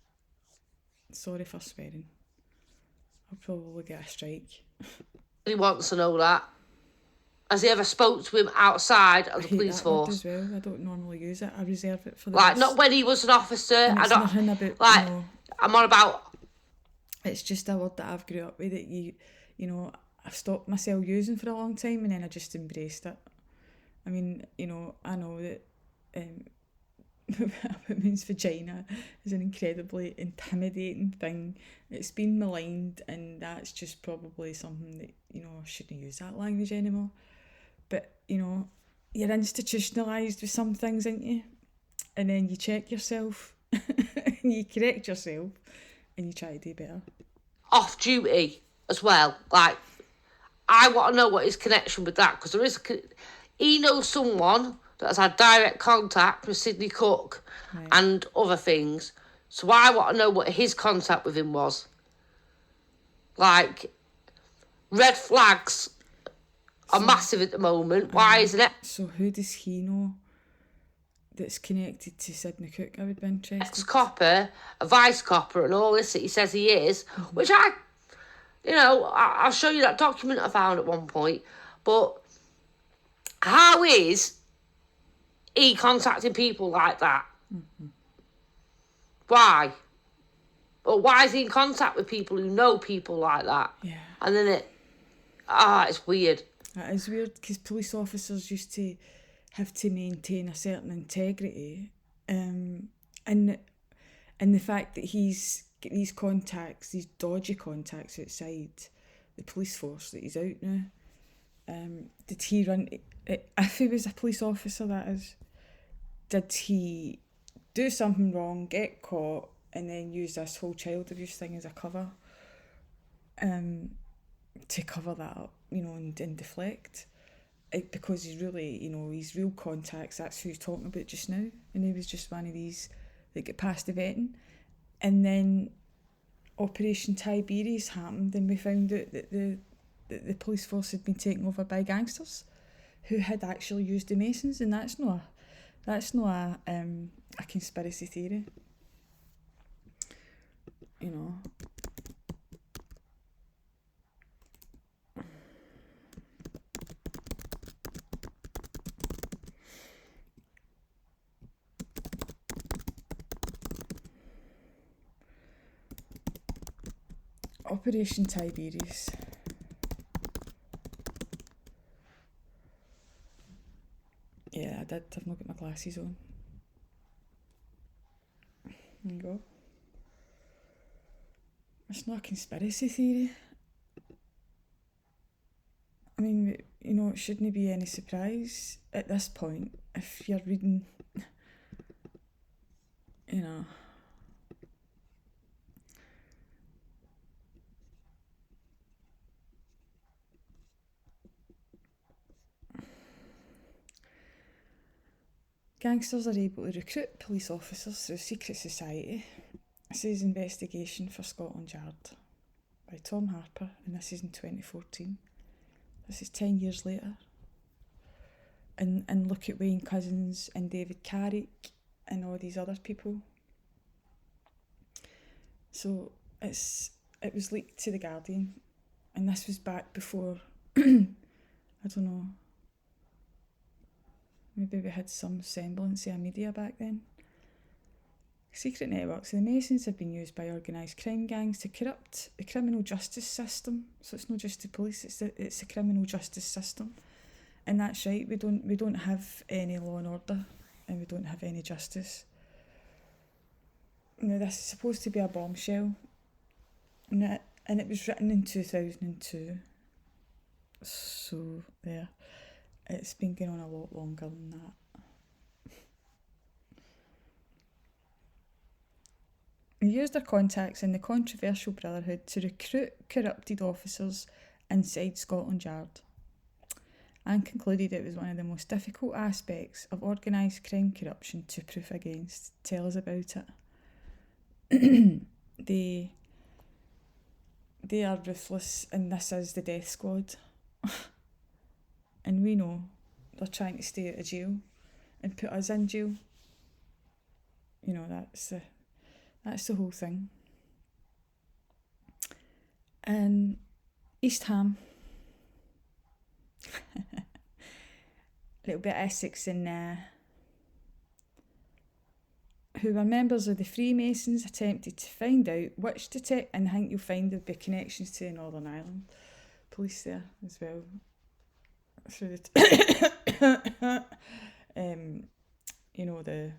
Sorry for swearing. I'll probably get a strike. He wants to know that. Has he ever spoke to him outside of the police force? As well. I don't normally use it. I reserve it for the rest. Not when he was an officer. And it's nothing about, like, you know, I'm on about... It's just a word that I've grew up with that you know, I've stopped myself using for a long time, and then I just embraced it. I mean, you know, I know that a woman's vagina is an incredibly intimidating thing. It's been maligned, and that's just probably something that, you know, I shouldn't use that language anymore. But, you know, you're institutionalised with some things, aren't you? And then you check yourself, and you correct yourself, and you try to do better. Off duty as well. Like, I want to know what his connection with that, because there is... He knows someone that has had direct contact with Sidney Cook, right, and other things. So I want to know what his contact with him was. Like, red flags are massive at the moment. Why isn't it? So who does he know that's connected to Sidney Cook? I would be interested. Ex-copper, a vice-copper, and all this that he says he is, which I'll show you that document I found at one point. But how is he contacting people like that? Why? Or why is he in contact with people who know people like that? Yeah. And then it's weird. That is weird, because police officers used to have to maintain a certain integrity, and the fact that he's got these contacts, these dodgy contacts outside the police force, that he's out now. Did he run? If he was a police officer, that is, did he do something wrong, get caught, and then use this whole child abuse thing as a cover, to cover that up, and deflect? Because he's really, his real contacts, that's who he's talking about just now, and he was just one of these that get past the vetting. And then Operation Tiberius happened, and we found out that the police force had been taken over by gangsters who had actually used the Masons, and that's not a conspiracy theory. Operation Tiberius. Yeah, I did. I've not got my glasses on. There you go. It's not a conspiracy theory. I mean, it shouldn't be any surprise at this point if you're reading, Gangsters are able to recruit police officers through secret society. This is Investigation for Scotland Yard by Tom Harper, and this is in 2014. This is 10 years later. And look at Wayne Couzens and David Carrick and all these other people. So it was leaked to The Guardian, and this was back before, I don't know, maybe we had some semblance of a media back then. Secret networks of the Masons have been used by organised crime gangs to corrupt the criminal justice system. So it's not just the police; it's the criminal justice system, and that's right. We don't have any law and order, and we don't have any justice. This is supposed to be a bombshell, and it was written in 2002. So there. It's been going on a lot longer than that. They used their contacts in the controversial Brotherhood to recruit corrupted officers inside Scotland Yard, and concluded it was one of the most difficult aspects of organised crime corruption to proof against. Tell us about it. They are ruthless, and this is the death squad. And we know they're trying to stay out of jail and put us in jail. That's the whole thing. And East Ham, a little bit of Essex in there, who were members of the Freemasons, attempted to find out which detect, and I think you'll find there'll be connections to the Northern Ireland police there as well. Through the the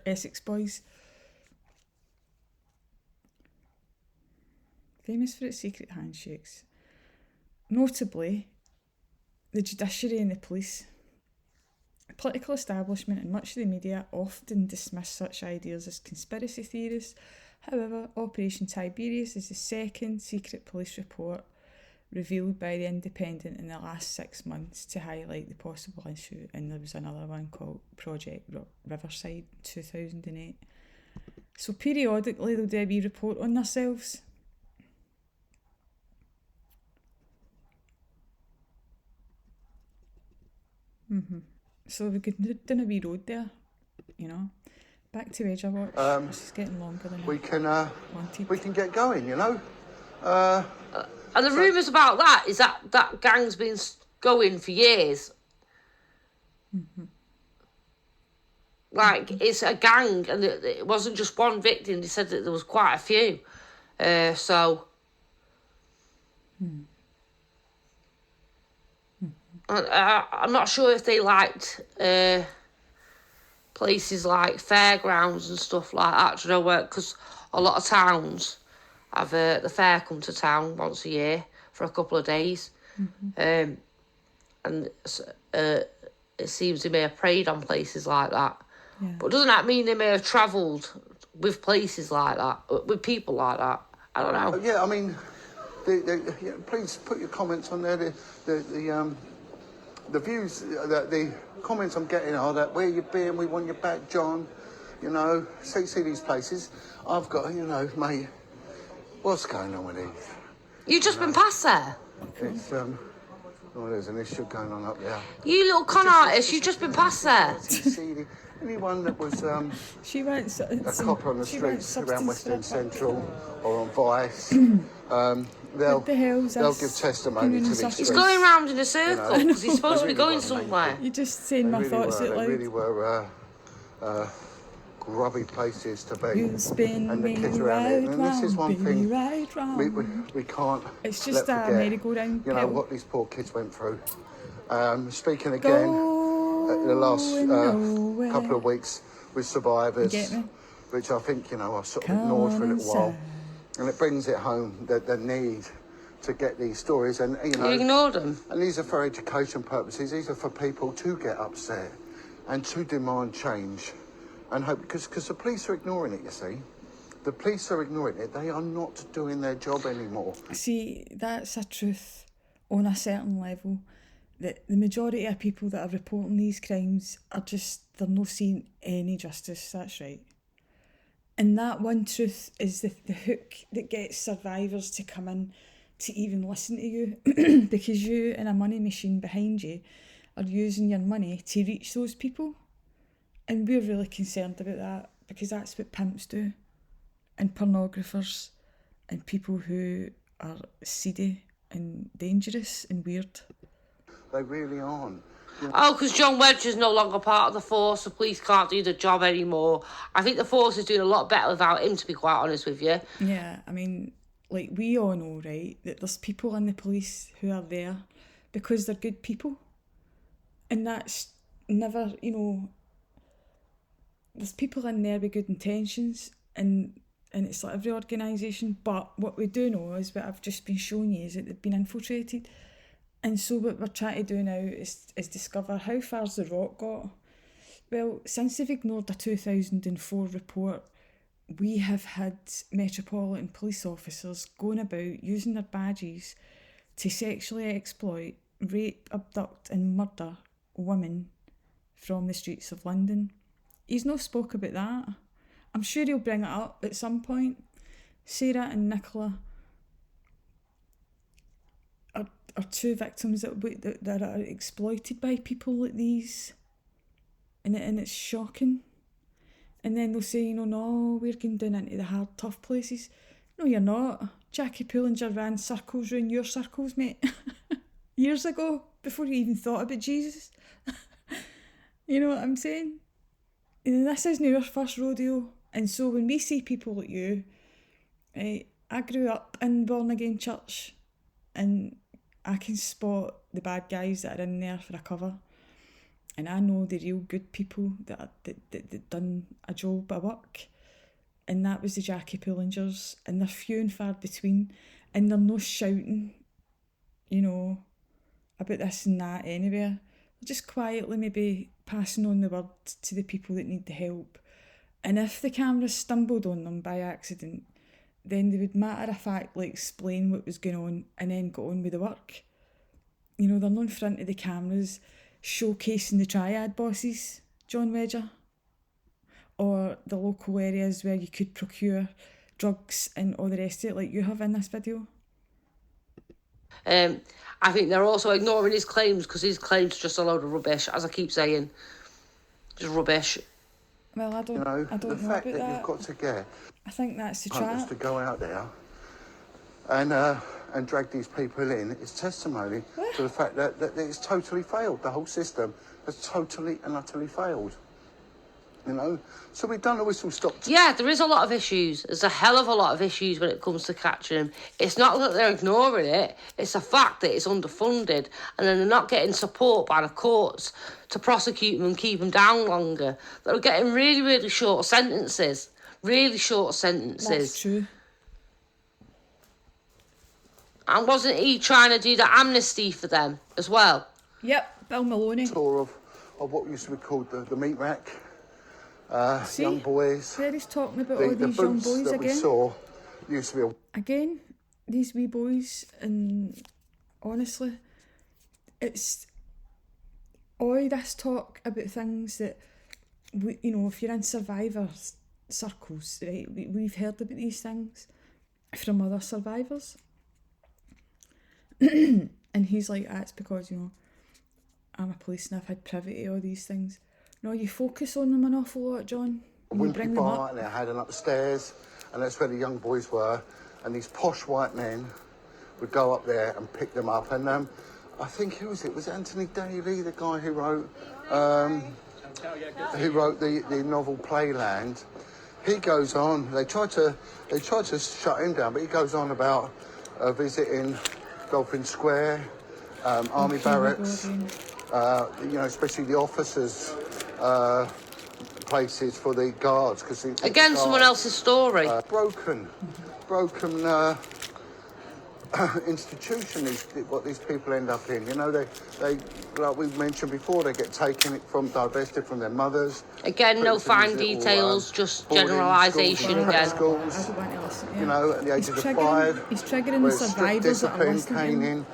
Essex boys, famous for its secret handshakes. Notably, the judiciary and the police, the political establishment and much of the media often dismiss such ideas as conspiracy theories. However, Operation Tiberius is the second secret police report revealed by The Independent in the last 6 months to highlight the possible issue, and there was another one called Project Riverside 2008. So periodically they'll do a wee report on themselves, So we could do a wee road there, you know. Back to Wedger Watch. This is getting longer than we can wanted. we can get going, you know. And the rumours about that is that gang's been going for years. Like, it's a gang, and it wasn't just one victim. They said that there was quite a few. I'm not sure if they liked places like fairgrounds and stuff like that, you know, because a lot of towns have the fair come to town once a year for a couple of days. And it seems they may have preyed on places like that. Yeah. But doesn't that mean they may have travelled with places like that, with people like that? I don't know. Yeah, I mean, please put your comments on there. The views, the comments I'm getting are that where you've been, we want you back, John. You know, see these places. I've got, you know, mate, what's going on with these? You've just been past there. It's there's an issue going on up there. You little con artist, you've just been past there. See, anyone that was She went a copper on the streets around West End Central or on Vice, they'll give testimony to these He's streets. going round in a circle because he's supposed to be going somewhere. You're just saying my thoughts out loud. They really were grubby places to be. You spin and the me kids around right it. And this is one thing right round. we can't It's just let a forget, merry-go-round you know, pill. what these poor kids went through. Speaking again, the last couple of weeks with survivors, Get me? which I think, you know, I've sort of ignored for a little while. And it brings it home, the need to get these stories. And, you know, You ignored them. and these are for education purposes. These are for people to get upset and to demand change. And hope, because the police are ignoring it, you see. The police are ignoring it. They are not doing their job anymore. See, that's a truth on a certain level. That the majority of people that are reporting these crimes are they're not seeing any justice. That's right. And that one truth is the hook that gets survivors to come in to even listen to you because you and a money machine behind you are using your money to reach those people. And we're really concerned about that because that's what pimps do and pornographers and people who are seedy and dangerous and weird. They really aren't. Oh, because John Wedger's no longer part of the force. The police can't do the job anymore. I think the force is doing a lot better without him, to be quite honest with you. Yeah, I mean, like, we all know, right, that there's people in the police who are there because they're good people. And that's never, you know, there's people in there with good intentions and it's like every organisation, but what we do know is what I've just been showing you is that they've been infiltrated. And so what we're trying to do now is discover how far's the rot got. Well, since they've ignored a 2004 report, we have had Metropolitan Police officers going about using their badges to sexually exploit, rape, abduct and murder women from the streets of London. He's not spoke about that. I'm sure he'll bring it up at some point. Sarah and Nicola are two victims that are exploited by people like these. And it's shocking. And then they'll say, you know, no, we're going down into the hard, tough places. No, you're not. Jackie Pullinger ran circles around your circles, mate. Years ago, before you even thought about Jesus. You know what I'm saying? And this isn't our first rodeo. And so when we see people like you, I grew up in born-again church and I can spot the bad guys that are in there for a cover. And I know the real good people that done a job of work. And that was the Jackie Pullingers. And they're few and far between. And they're no shouting, you know, about this and that anywhere. They're just quietly maybe passing on the word to the people that need the help. And if the cameras stumbled on them by accident, then they would matter-of-factly explain what was going on and then go on with the work. You know, they're not in front of the cameras showcasing the triad bosses, John Wedger, or the local areas where you could procure drugs and all the rest of it like you have in this video. I think they're also ignoring his claims because his claims are just a load of rubbish, as I keep saying. Just rubbish. Well, I don't know the fact about that. You've got to get I think that's the punters trap. to go out there and drag these people in is testimony to the fact that it's totally failed. The whole system has totally and utterly failed. You know, so we've done a whistle stop. Yeah, there is a lot of issues. There's a hell of a lot of issues when it comes to catching them. It's not that they're ignoring it. It's the fact that it's underfunded, and then they're not getting support by the courts to prosecute them and keep them down longer. They're getting really, really short sentences. Really short sentences. That's true. And wasn't he trying to do the amnesty for them as well? Yep, Bill Maloney. Tour of what used to be called the meat rack. See, young boys. there he's talking about all these young boys that again. we saw used to be Again, these wee boys, and honestly, it's all this talk about things that, you know, if you're in survivor circles, right, we've heard about these things from other survivors. And he's like, that's because, you know, I'm a police and I've had privy to all these things. No, you focus on them an awful lot, John. You bring them up. And they had an upstairs, and that's where the young boys were. And these posh white men would go up there and pick them up. And I think, who was it? Was it Anthony Daly, the guy who wrote the novel Playland? He goes on. They tried to shut him down, but he goes on about visiting Dolphin Square, army barracks. You know, especially the officers' places for the guards, because again, someone else's story. Broken institution is what these people end up in. You know, they like we mentioned before, they get divested from their mothers. Again, no fine details, just generalisation again. Schools, you know, at the age of 5. He's triggering the survivors that are listening to him.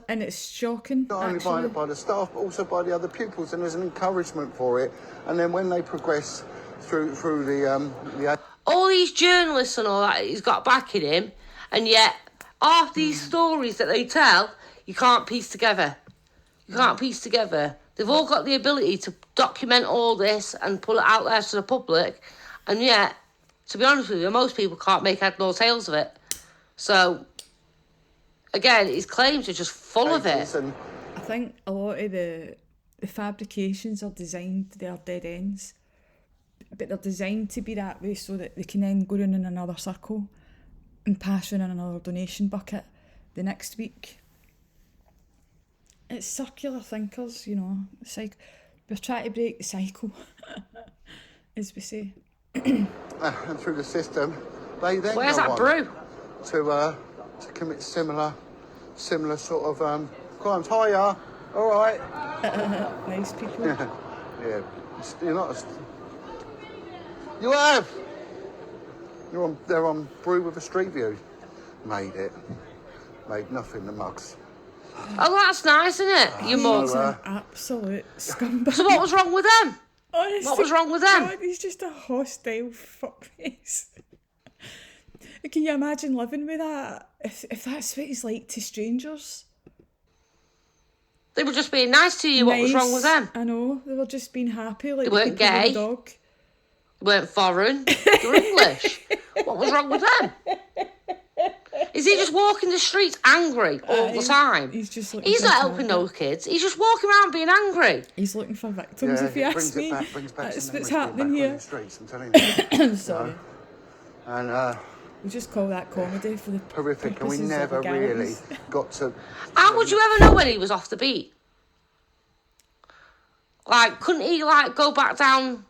And it's shocking, not only by the staff, but also by the other pupils, and there's an encouragement for it. And then when they progress through the all these journalists and all that, he's got backing him, and yet half these stories that they tell, you can't piece together. You can't piece together. They've all got the ability to document all this and pull it out there to the public, and yet, to be honest with you, most people can't make head nor tails of it. So, again, his claims are just full of it. I think a lot of the fabrications are designed, they are dead ends, but they're designed to be that way so that they can then go in another circle and pass in another donation bucket the next week. It's circular thinkers, you know. It's like we're trying to break the cycle, as we say. And through the system, they then where's go that on brew? To commit similar sort of crimes. Hiya, all right. Nice people. Yeah, you're not. You have. They're on Brew with a Street View. Made nothing. The mugs. Oh, that's nice, isn't it? Your mug. He's an absolute scumbag. So what was wrong with them? Honestly, what was wrong with them? God, he's just a hostile fuckface. Can you imagine living with that? If that's what he's like to strangers? They were just being nice to you. What was wrong with them? I know. They were just being happy. Like they weren't gay. The dog. They weren't foreign. They were English. What was wrong with them? Is he just walking the streets angry all the time? He's not helping those kids. He's just walking around being angry. He's looking for victims, if you ask me. Brings back That's some what's memories happening here. On the streets, I'm telling you. Sorry. And we just call that comedy for the horrific, and we never really got to. How would you ever know when he was off the beat? Like, couldn't he go back down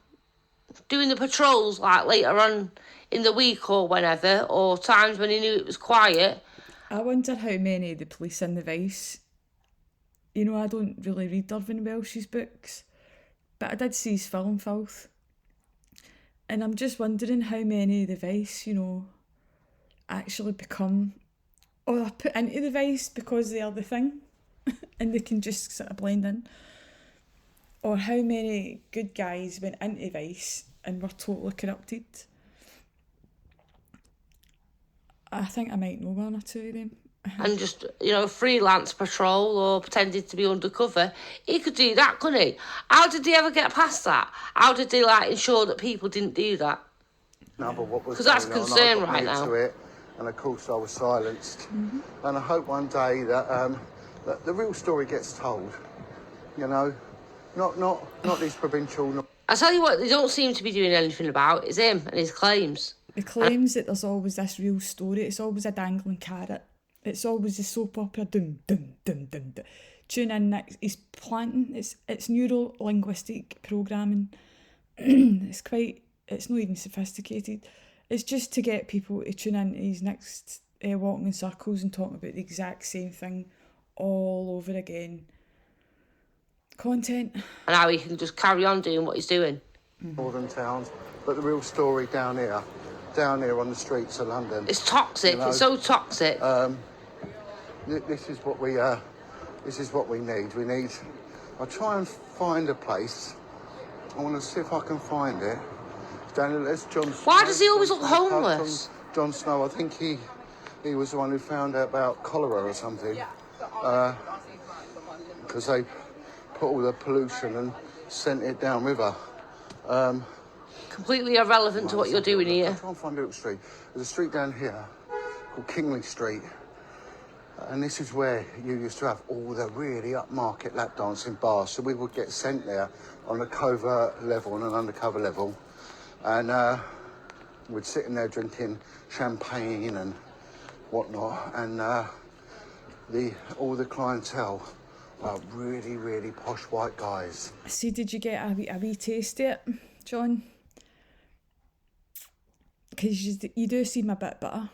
doing the patrols later on in the week or whenever, or times when he knew it was quiet? I wonder how many of the police in the Vice. You know, I don't really read Irvine Welsh's books, but I did see his film Filth, and I'm just wondering how many of the Vice, you know, actually become or are put into the Vice because they are the thing and they can just sort of blend in, or how many good guys went into Vice and were totally corrupted. I think I might know one or two of them. and just, freelance patrol or pretended to be undercover. He could do that, couldn't he? How did they ever get past that? How did they, ensure that people didn't do that? No, but what was Because that's a going on, concern I got right near now. to it, and of course I was silenced. And I hope one day that the real story gets told. Not these provincial. I tell you what, they don't seem to be doing anything about is him and his claims. The claims that there's always this real story. It's always a dangling carrot. It's always a soap opera. Dum dum dum dum dum. Tune in next. He's planting. It's neuro-linguistic programming. It's not even sophisticated. It's just to get people to tune in to his next walking in circles and talking about the exact same thing all over again. Content. And how he can just carry on doing what he's doing. Northern towns, but the real story down here on the streets of London. It's toxic. It's so toxic. This is what we need. I'll try and find a place. I want to see if I can find it. There's Jon Snow. Why does he always look homeless? Jon Snow, I think he was the one who found out about cholera or something. Because they put all the pollution and sent it downriver. Completely irrelevant to what you're doing here. I'll try and find a little street. There's a street down here called Kingley Street. And this is where you used to have all the really upmarket lap dancing bars. So we would get sent there on a covert level and an undercover level. And we'd sit in there drinking champagne and whatnot. And all the clientele are really, really posh white guys. See, did you get a wee taste of it, John? Because you do seem a bit bitter.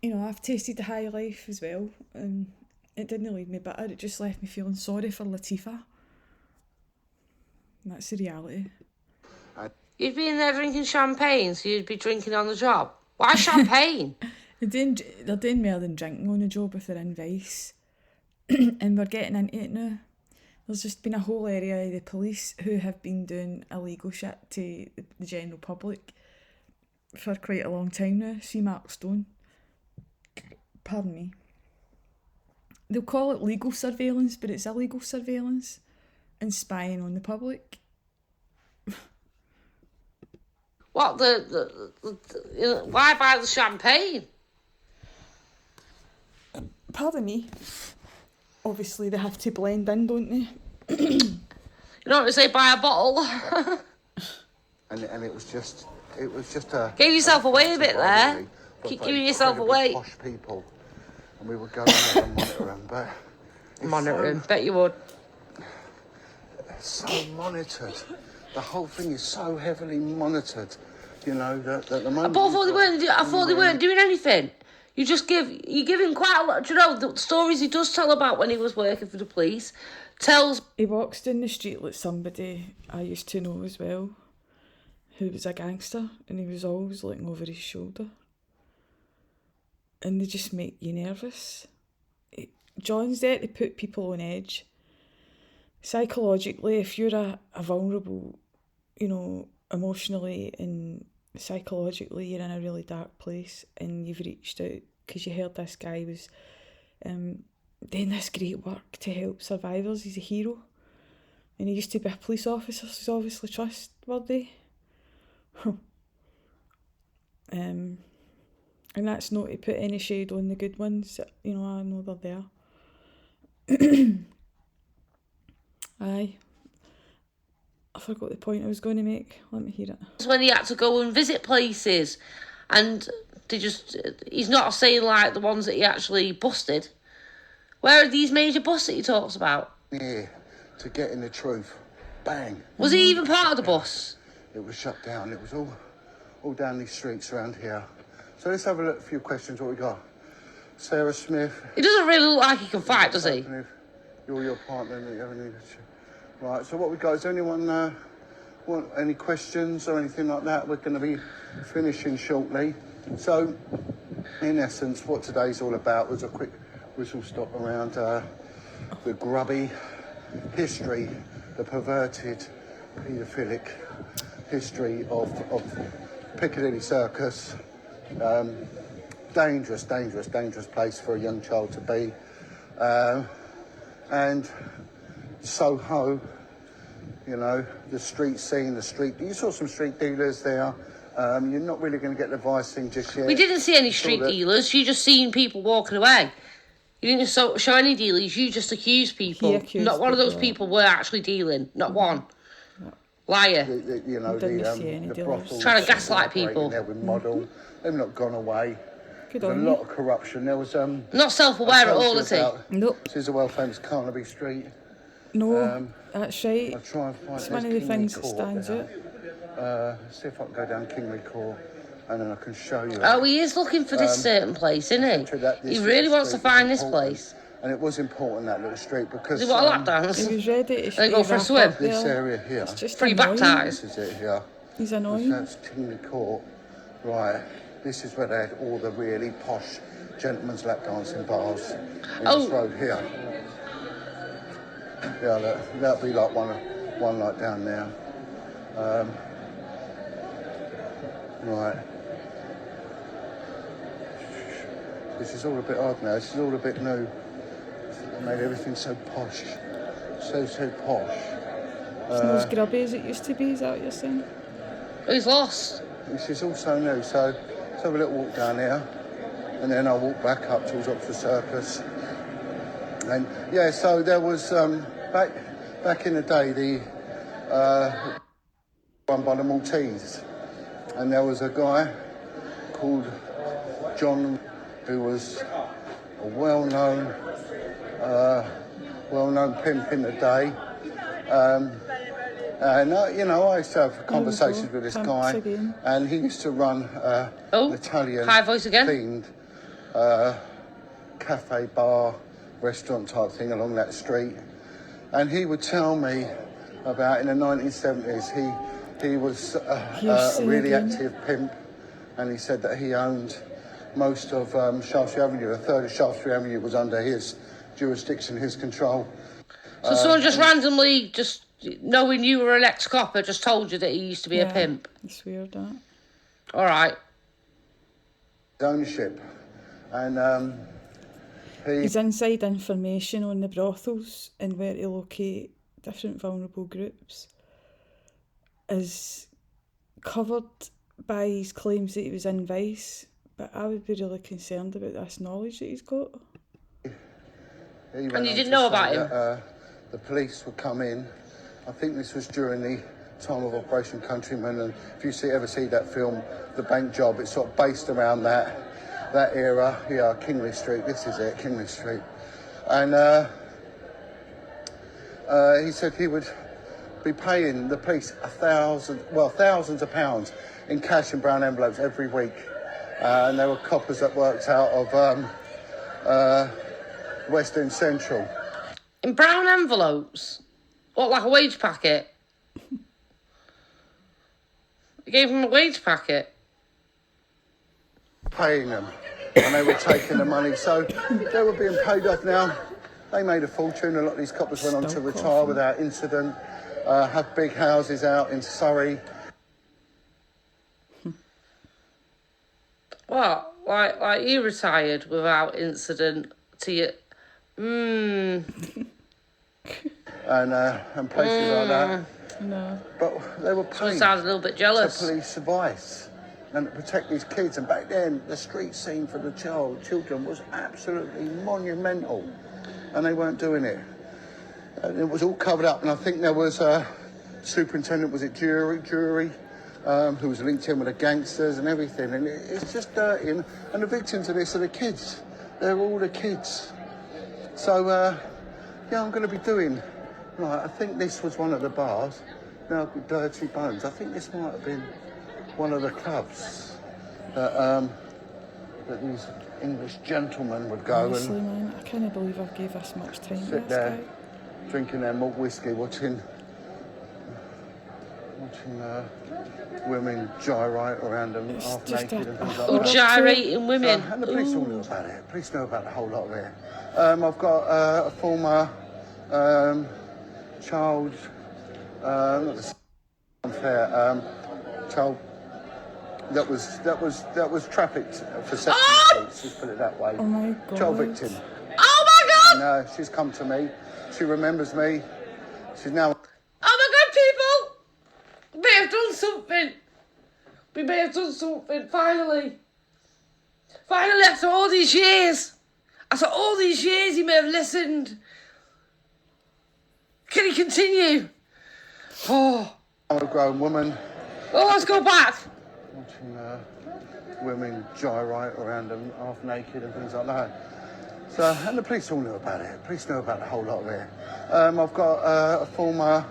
I've tasted the high life as well, and it didn't leave me bitter. It just left me feeling sorry for Latifah. And that's the reality. You'd be in there drinking champagne, so you'd be drinking on the job. Why champagne? They're doing more than drinking on the job if they're in vice. And we're getting into it now. There's just been a whole area of the police who have been doing illegal shit to the general public for quite a long time now. See Mark Stone. Pardon me. They'll call it legal surveillance, but it's illegal surveillance and spying on the public. What, why buy the champagne? Pardon me. Obviously, they have to blend in, don't they? You don't want to say buy a bottle. and it was just a... Gave yourself away a bit there. Keep giving yourself away. Posh people. And we would go in there and monitor them, but... Monitoring, bet you would. So monitored. The whole thing is so heavily monitored, that the moment... I thought they weren't doing anything. You give him quite a lot. Do you know the stories he does tell about when he was working for the police? He walks down the street like somebody I used to know as well, who was a gangster, and he was always looking over his shoulder. And they just make you nervous. John's there to put people on edge. Psychologically, if you're a vulnerable, emotionally and psychologically you're in a really dark place and you've reached out because you heard this guy was doing this great work to help survivors. He's a hero. And he used to be a police officer, so he's obviously trustworthy. And that's not to put any shade on the good ones. I know they're there. Aye. I forgot the point I was going to make. Let me hear it. It's when he had to go and visit places, and he's not saying like the ones that he actually busted. Where are these major busts that he talks about? Yeah, to get in the truth. Bang. Was he even part of the bus? It was shut down. It was all down these streets around here. So let's have a few questions. What we got? Sarah Smith. He doesn't really look like he can fight, does he? You're your partner, and you haven't needed to. Right, so what we got, is there anyone want any questions or anything like that? We're going to be finishing shortly. So, in essence, what today's all about was a quick whistle stop around the grubby history, the perverted, paedophilic history of Piccadilly Circus. Don't dangerous place for a young child to be. And Soho, you know, the street scene, you saw some street dealers there. You're not really going to get the vice thing just yet. We didn't see any street dealers. You just seen people walking away. You didn't show any dealers. You just accused people. Not one of those people were actually dealing. Not one. No. Liar. You know, the brothels. Trying to gaslight people. There with model. They've not gone away. There's a lot of corruption. There was not self-aware at all, is he? Nope. This is a well-famous Carnaby Street. No, that's right. I'll try and find it's one of the things that stands out. See if I can go down Kingly Court and then I can show you. Oh, he is looking for this certain place, isn't he? He really wants to find this place. And it was important, that little street, because... Is it what a lap dance? He was ready to go for a swim. This area here. It's just free baptised. This is it here. He's annoying. That's Kingly Court. Right. This is where they had all the really posh gentlemen's lap dancing bars in this road here. Yeah, that'll be like one like down there. Right. This is all a bit odd now. This is all a bit new. They made everything so posh. So posh. It's not as grubby as it used to be, is that what you're saying? He's lost. This is all so new, so let's have a little walk down here. And then I'll walk back up towards Oxford Circus. And yeah, so there was, back in the day, the one by the Maltese. And there was a guy called John who was a well-known pimp in the day. And, you know, I used to have conversations with this guy. Again. And he used to run an Italian high voice again. themed cafe, bar, restaurant type thing along that street. And he would tell me about, in the 1970s, he was a really active pimp. And he said that he owned most of Shaftesbury Avenue. A third of Shaftesbury Avenue was under his jurisdiction, his control. So someone just randomly, just knowing you were an ex-copper, just told you that he used to be a pimp? It's weird, that. All right. Ownership. And his inside information on the brothels and where to locate different vulnerable groups is covered by his claims that he was in Vice, but I would be really concerned about this knowledge that he's got. And you didn't know about him? The police would come in. I think this was during the time of Operation Countryman, and if you ever see that film, The Bank Job, it's sort of based around that era. Yeah, Kingly Street, this is it, Kingly Street. And he said he would be paying the police thousands of pounds in cash and brown envelopes every week. And there were coppers that worked out of West End Central. In brown envelopes? What, like a wage packet? You gave him a wage packet? Paying them. And they were taking the money. So they were being paid off now. They made a fortune. A lot of these coppers went on to retire without incident, have big houses out in Surrey. What? Like you retired without incident to you? And places like that. No. But they were paid Sounds a little bit jealous. to police advice and to protect these kids. And back then, the street scene for the children was absolutely monumental. And they weren't doing it. And it was all covered up. And I think there was a superintendent, was it jury, who was linked in with the gangsters and everything. And it's just dirty. And the victims of this are the kids. They're all the kids. So, yeah, I'm going to be doing... Right, I think this was one of the bars. Now, Dirty Bones. I think this might have been one of the clubs that these English gentlemen would go. Honestly, man, I can't believe I've gave this much time to sit this there, guy. drinking their malt whiskey, watching women gyrate around them, It's half just naked and things like Oh, that. gyrating women. And the police all know about it. Police know about a whole lot of it. I've got a former child, not the unfair, child that was trafficked for sex assault. Let's put it that way. Oh my God. Child victim. Oh my God! And she's come to me. She remembers me. She's now. Oh my God, people! We may have done something. We may have done something, finally. Finally, after all these years. After all these years, he may have listened. Can he continue? Oh. I'm a grown woman. Oh, let's go back. Watching women gyrate around them half naked and things like that. So, and the police all knew about it. The police knew about the whole lot of it. I've got a former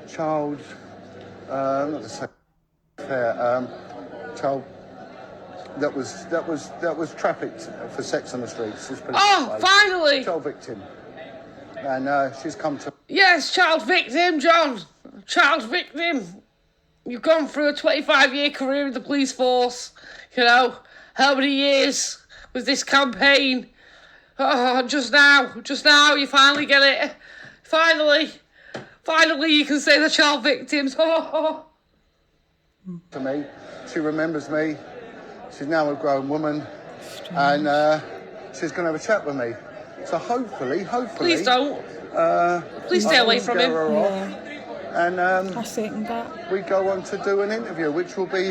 child, not to say fair, child that was trafficked for sex on the streets. Oh, finally! Child victim, and she's come to. Yes, child victim, John. Child victim. You've gone through a 25-year career in the police force. You know, how many years was this campaign? Oh, just now, you finally get it. Finally, you can say the child victims. Oh. To me, she remembers me. She's now a grown woman, and she's going to have a chat with me. So hopefully. Please don't. Please stay away from him. Yeah. And I second that. we go on to do an interview, which will be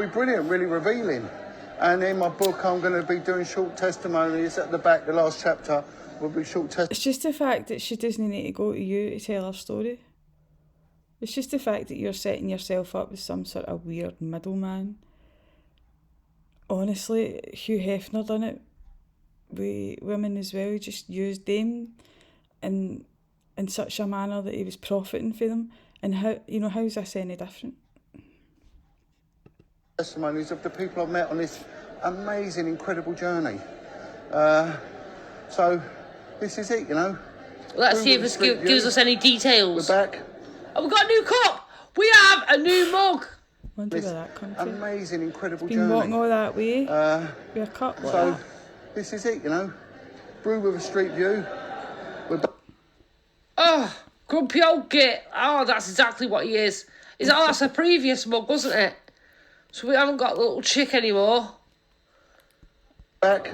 brilliant, really revealing. And in my book, I'm going to be doing short testimonies at the back. The last chapter will be short testimonies. It's just the fact that she doesn't need to go to you to tell her story. It's just the fact that you're setting yourself up as some sort of weird middleman. Honestly, Hugh Hefner done it with women as well. He just used them in such a manner that he was profiting for them. And how's this any different? Testimonies of the people I've met on this amazing, incredible journey. So this is it, you know. Let's see if this gives us any details. We're back. Oh, we've got a new cup. We have a new mug. Wonder where that comes from. Amazing, incredible Been journey. walking all that way with a cup like So that. this is it, you know. Brew with a street view. We're back. Oh, grumpy old git. Oh, that's exactly what he is. That's a previous mug, wasn't it? So we haven't got a little chick anymore. Back.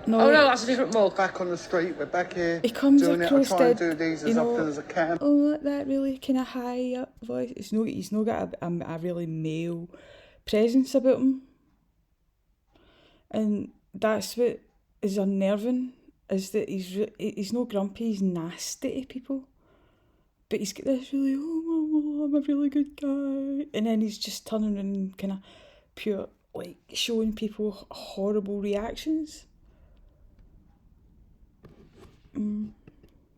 No, Oh no, that's a different mug. Back on the street. We're back here. he comes doing across it. I try and dead, do these as often as I can. Oh, that really kind of high up voice. He's not got a really male presence about him, and that's what is unnerving. Is that he's not grumpy. He's nasty to people, but he's got this really I'm a really good guy, and then he's just turning and kind of pure like showing people horrible reactions. And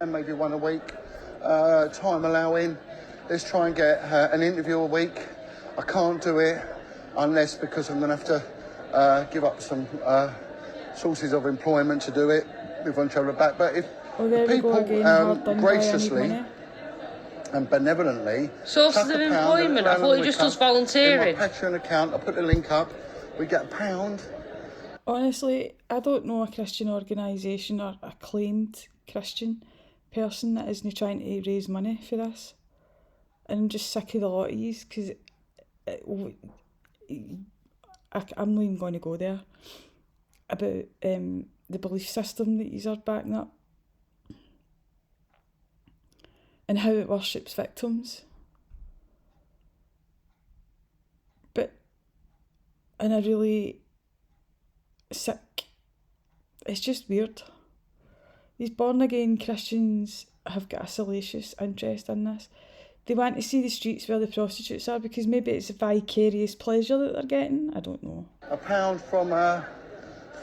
maybe one a week, time allowing. Let's try and get an interview a week. I can't do it unless because I'm going to have to give up some sources of employment to do it. Move on travel back. But if people graciously and benevolently Sources of employment. I thought he just does volunteering. In my Patreon account, I put the link up. We get £1. Honestly, I don't know a Christian organisation or a claimed Christian person that isn't trying to raise money for this. And I'm just sick of the lot of these because I'm not even going to go there about the belief system that these are backing up and how it worships victims. And I really sick. It's just weird. These born-again Christians have got a salacious interest in this. They want to see the streets where the prostitutes are because maybe it's a vicarious pleasure that they're getting. I don't know. £1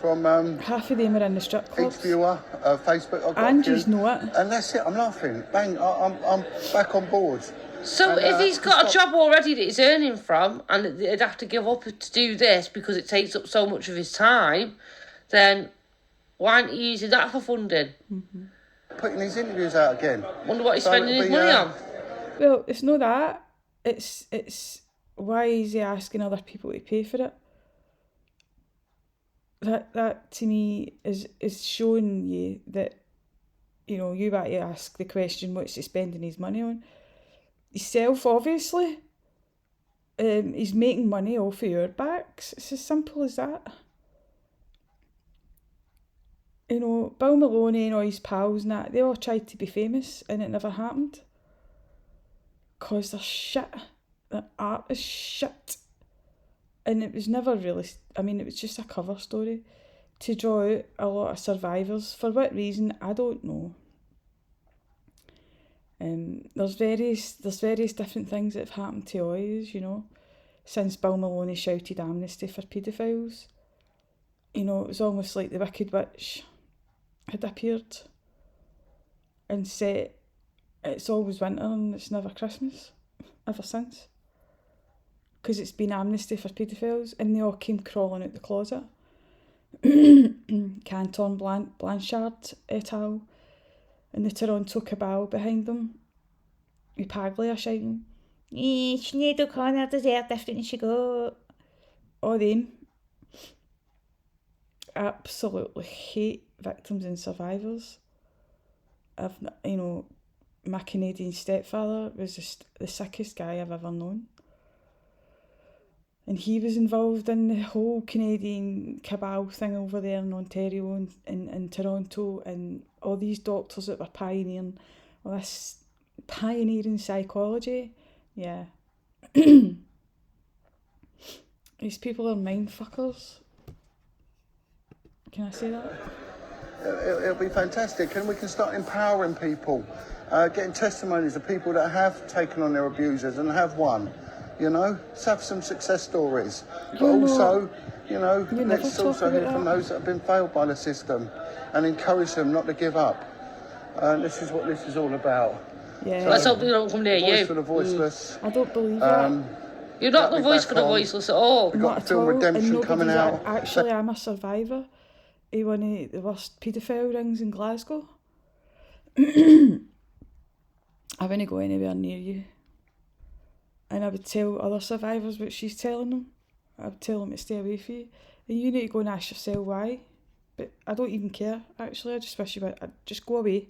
from half of them are in the strip clubs. each viewer, Facebook. I've got Angie's know it. And that's it. I'm laughing. Bang! I'm back on board. So and, if he's got a job already that he's earning from, and he'd have to give up to do this because it takes up so much of his time, then why aren't he using that for funding? Mm-hmm. Putting these interviews out again. Wonder what he's spending his money on. Well, it's not that. It's why is he asking other people to pay for it? That to me is showing you that, you know, you got to ask the question, what's he spending his money on? Himself, obviously. he's making money off of your backs. It's as simple as that. You know, Bill Maloney and all his pals and that, they all tried to be famous and it never happened. Because they're shit. Their art is shit. And it was never really, I mean, it was just a cover story to draw out a lot of survivors. For what reason, I don't know. There's various different things that have happened to us, you know, since Bill Maloney shouted amnesty for paedophiles. You know, it was almost like the Wicked Witch had appeared and said it's always winter and it's never Christmas ever since. Because it's been amnesty for paedophiles and they all came crawling out the closet. Canton Blanchard et al. And the Toronto cabal behind them. With Paglia are shouting, Sinead O'Connor deserved different than she got. All them. Absolutely hate victims and survivors. You know, my Canadian stepfather was just the sickest guy I've ever known. And he was involved in the whole Canadian cabal thing over there in Ontario and in Toronto, and all these doctors that were pioneering all this pioneering psychology. Yeah. These people are mind fuckers. Can I say that? It'll be fantastic, and we can start empowering people, getting testimonies of people that have taken on their abusers and have won. You know, let's have some success stories. But also, you know, let's also hear from those that have been failed by the system and encourage them not to give up. This is what this is all about. Yeah. So let's hope they don't come near you. Voice for the voiceless. I don't believe that. You're not the voice for the voiceless at all. We've got the film Redemption coming out. Actually, I'm a survivor of one of the worst paedophile rings in Glasgow. I wouldn't go anywhere near you. And I would tell other survivors what she's telling them. I would tell them to stay away from you. And you need to go and ask yourself why. But I don't even care, actually. I just wish you would. Just go away.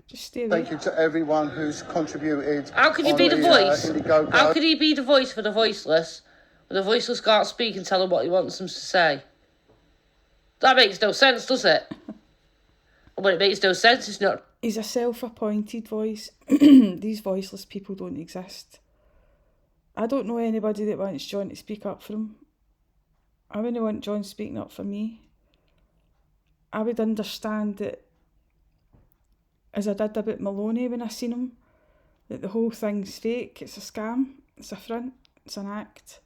Just stay away. Thank you to everyone who's contributed. How can you be the voice? How can he be the voice for the voiceless when the voiceless can't speak and tell him what he wants them to say? That makes no sense, does it? When it makes no sense, it's not. He's a self-appointed voice. These voiceless people don't exist. I don't know anybody that wants John to speak up for him. I wouldn't want John speaking up for me. I would understand that, as I did about Maloney when I seen him, that the whole thing's fake, it's a scam, it's a front, it's an act.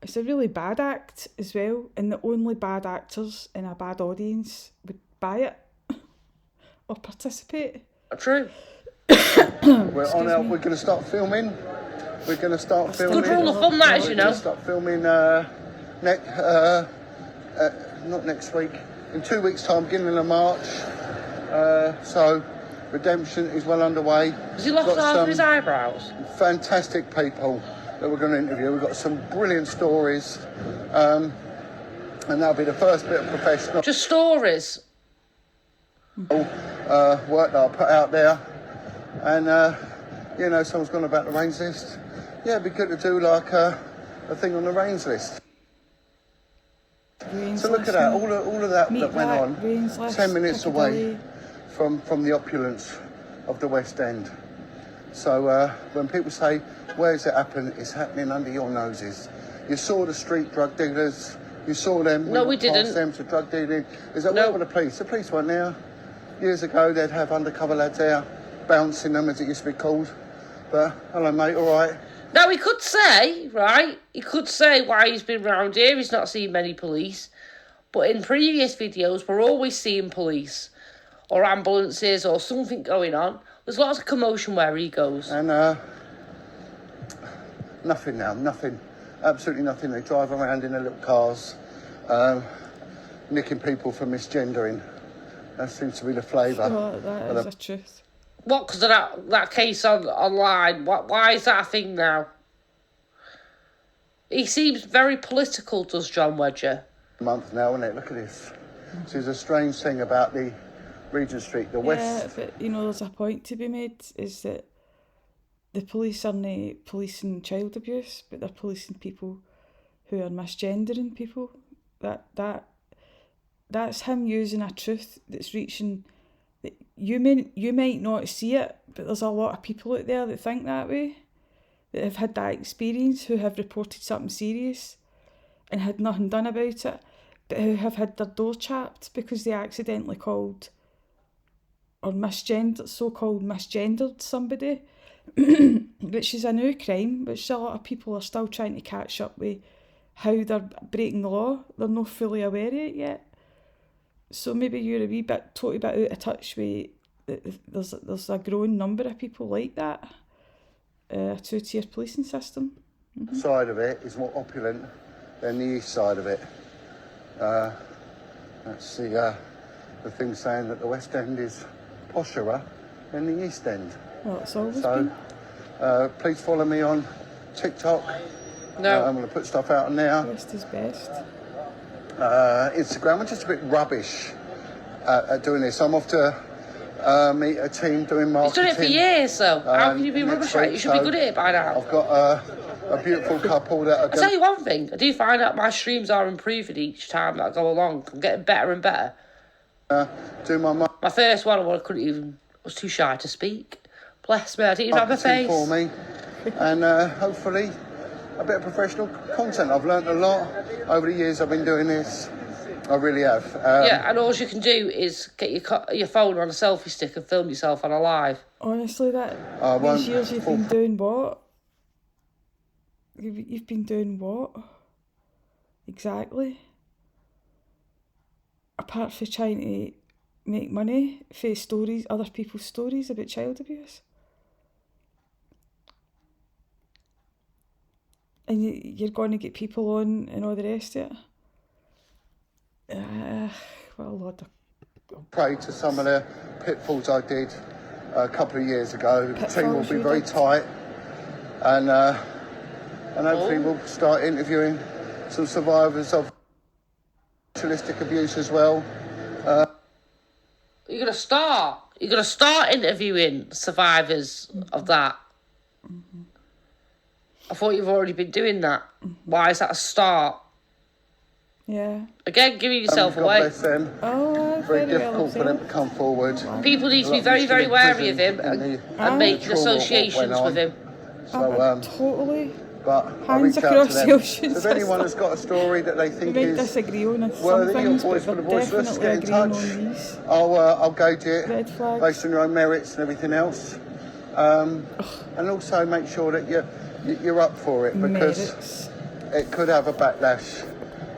It's a really bad act as well, and the only bad actors in a bad audience would buy it or participate. True. We're on out, we're going to start filming. We're going to start filming. Good rule of thumb, that is, you know. We're going to start filming not next week, in 2 weeks' time, beginning of March. So, Redemption is well underway. Has he lost half of his eyebrows? Fantastic people that we're going to interview. We've got some brilliant stories. And that'll be the first bit of professional. Just stories. Work that I put out there. And, you know, someone's gone about the range list. Yeah, it'd be good to do like a thing on the range list. So look at that, all of that went on 10 minutes away from the opulence of the West End. So when people say, where's it happen? It's happening under your noses. You saw the street drug dealers, you saw them. No, we didn't. Past them to drug dealing. Is that where were the police? The police weren't there. Years ago, they'd have undercover lads there, bouncing them, as it used to be called. But, hello mate, all right. Now, he could say, right, he could say why he's been round here, he's not seen many police. But in previous videos, we're always seeing police or ambulances or something going on. There's lots of commotion where he goes. And nothing now, nothing. Absolutely nothing. They drive around in their little cars, nicking people for misgendering. That seems to be the flavour. Oh, that is the truth. What, because of that case online? Why is that a thing now? He seems very political, does John Wedger. Month now, isn't it? Look at this. This is a strange thing about the Regent Street, the West. Yeah, but, you know, there's a point to be made, is that the police aren't policing child abuse, but they're policing people who are misgendering people. That's him using a truth that's reaching. You might not see it, but there's a lot of people out there that think that way, that have had that experience, who have reported something serious and had nothing done about it, but who have had their door chapped because they accidentally called or so-called misgendered somebody, which is a new crime, which a lot of people are still trying to catch up with how they're breaking the law. They're not fully aware of it yet. So maybe you're a wee bit, totally bit out of touch with, there's a growing number of people like that, a two-tier policing system. The side of it is more opulent than the east side of it. That's the thing saying that the West End is posherer than the East End. Well, it's always been. Please follow me on TikTok. No. I'm going to put stuff out on there. West is best. Instagram, I'm just a bit rubbish at doing this. I'm off to meet a team doing marketing. He's done it for years, though. How can you be rubbish at it? You should be good at it by now. I've got a beautiful couple that are I'll tell you one thing. I do find out my streams are improving each time that I go along. I'm getting better and better. do my first one, I was too shy to speak. Bless me, I didn't even have a face. for me, and hopefully a bit of professional content. I've learnt a lot over the years I've been doing this. I really have. Yeah, and all you can do is get your phone on a selfie stick and film yourself on a live. Honestly, these years you've been doing what? You've been doing what? Exactly. Apart from trying to make money for stories, other people's stories about child abuse. And you're going to get people on and all the rest of it. Well, Lord. Prey to some of the pitfalls I did a couple of years ago. The team will be very tight, and hopefully we'll start interviewing some survivors of sexualistic abuse as well. You're gonna start interviewing survivors of that. Mm-hmm. I thought you've already been doing that. Mm-hmm. Why is that a start? Yeah. Again, giving yourself God away. bless them. Oh, Very difficult for them to come forward. People need to be very, very wary of him and make associations with him. So, totally. But I Hands reach out across to the them. ocean. So if anyone has got a story that they think We might is disagree on some worthy of things, voice but for the we're voiceless, definitely get in agreeing on touch. these. I'll gauge it Red flags. based on your own merits and everything else. And also make sure that you're up for it, because Merits. it could have a backlash,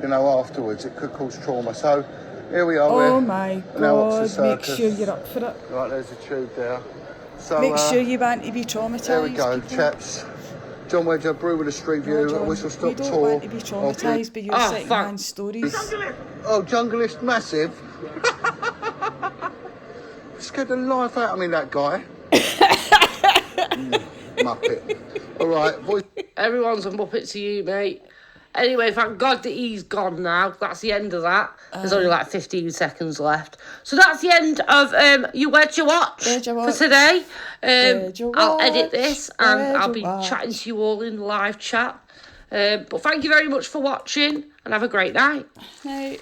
afterwards. It could cause trauma. So here we are. Oh my now God, Oxford make Circus. sure you're up for it. Right, there's a tube there. So Make sure you want to be traumatised. there we go, people. chaps. John Wedger, Brew with a Street View, John, a Whistle Stop we don't Tour. want to be traumatised by your second-hand stories. Oh, Junglist Massive. Scared the life out of me, that guy. Muppet. All right, voice. Everyone's a muppet to you, mate. Anyway, thank God that he's gone now. That's the end of that. There's only like 15 seconds left. So that's the end of your Wedger Watch for today. I'll edit this and I'll be chatting to you all in live chat. But thank you very much for watching and have a great night. Night.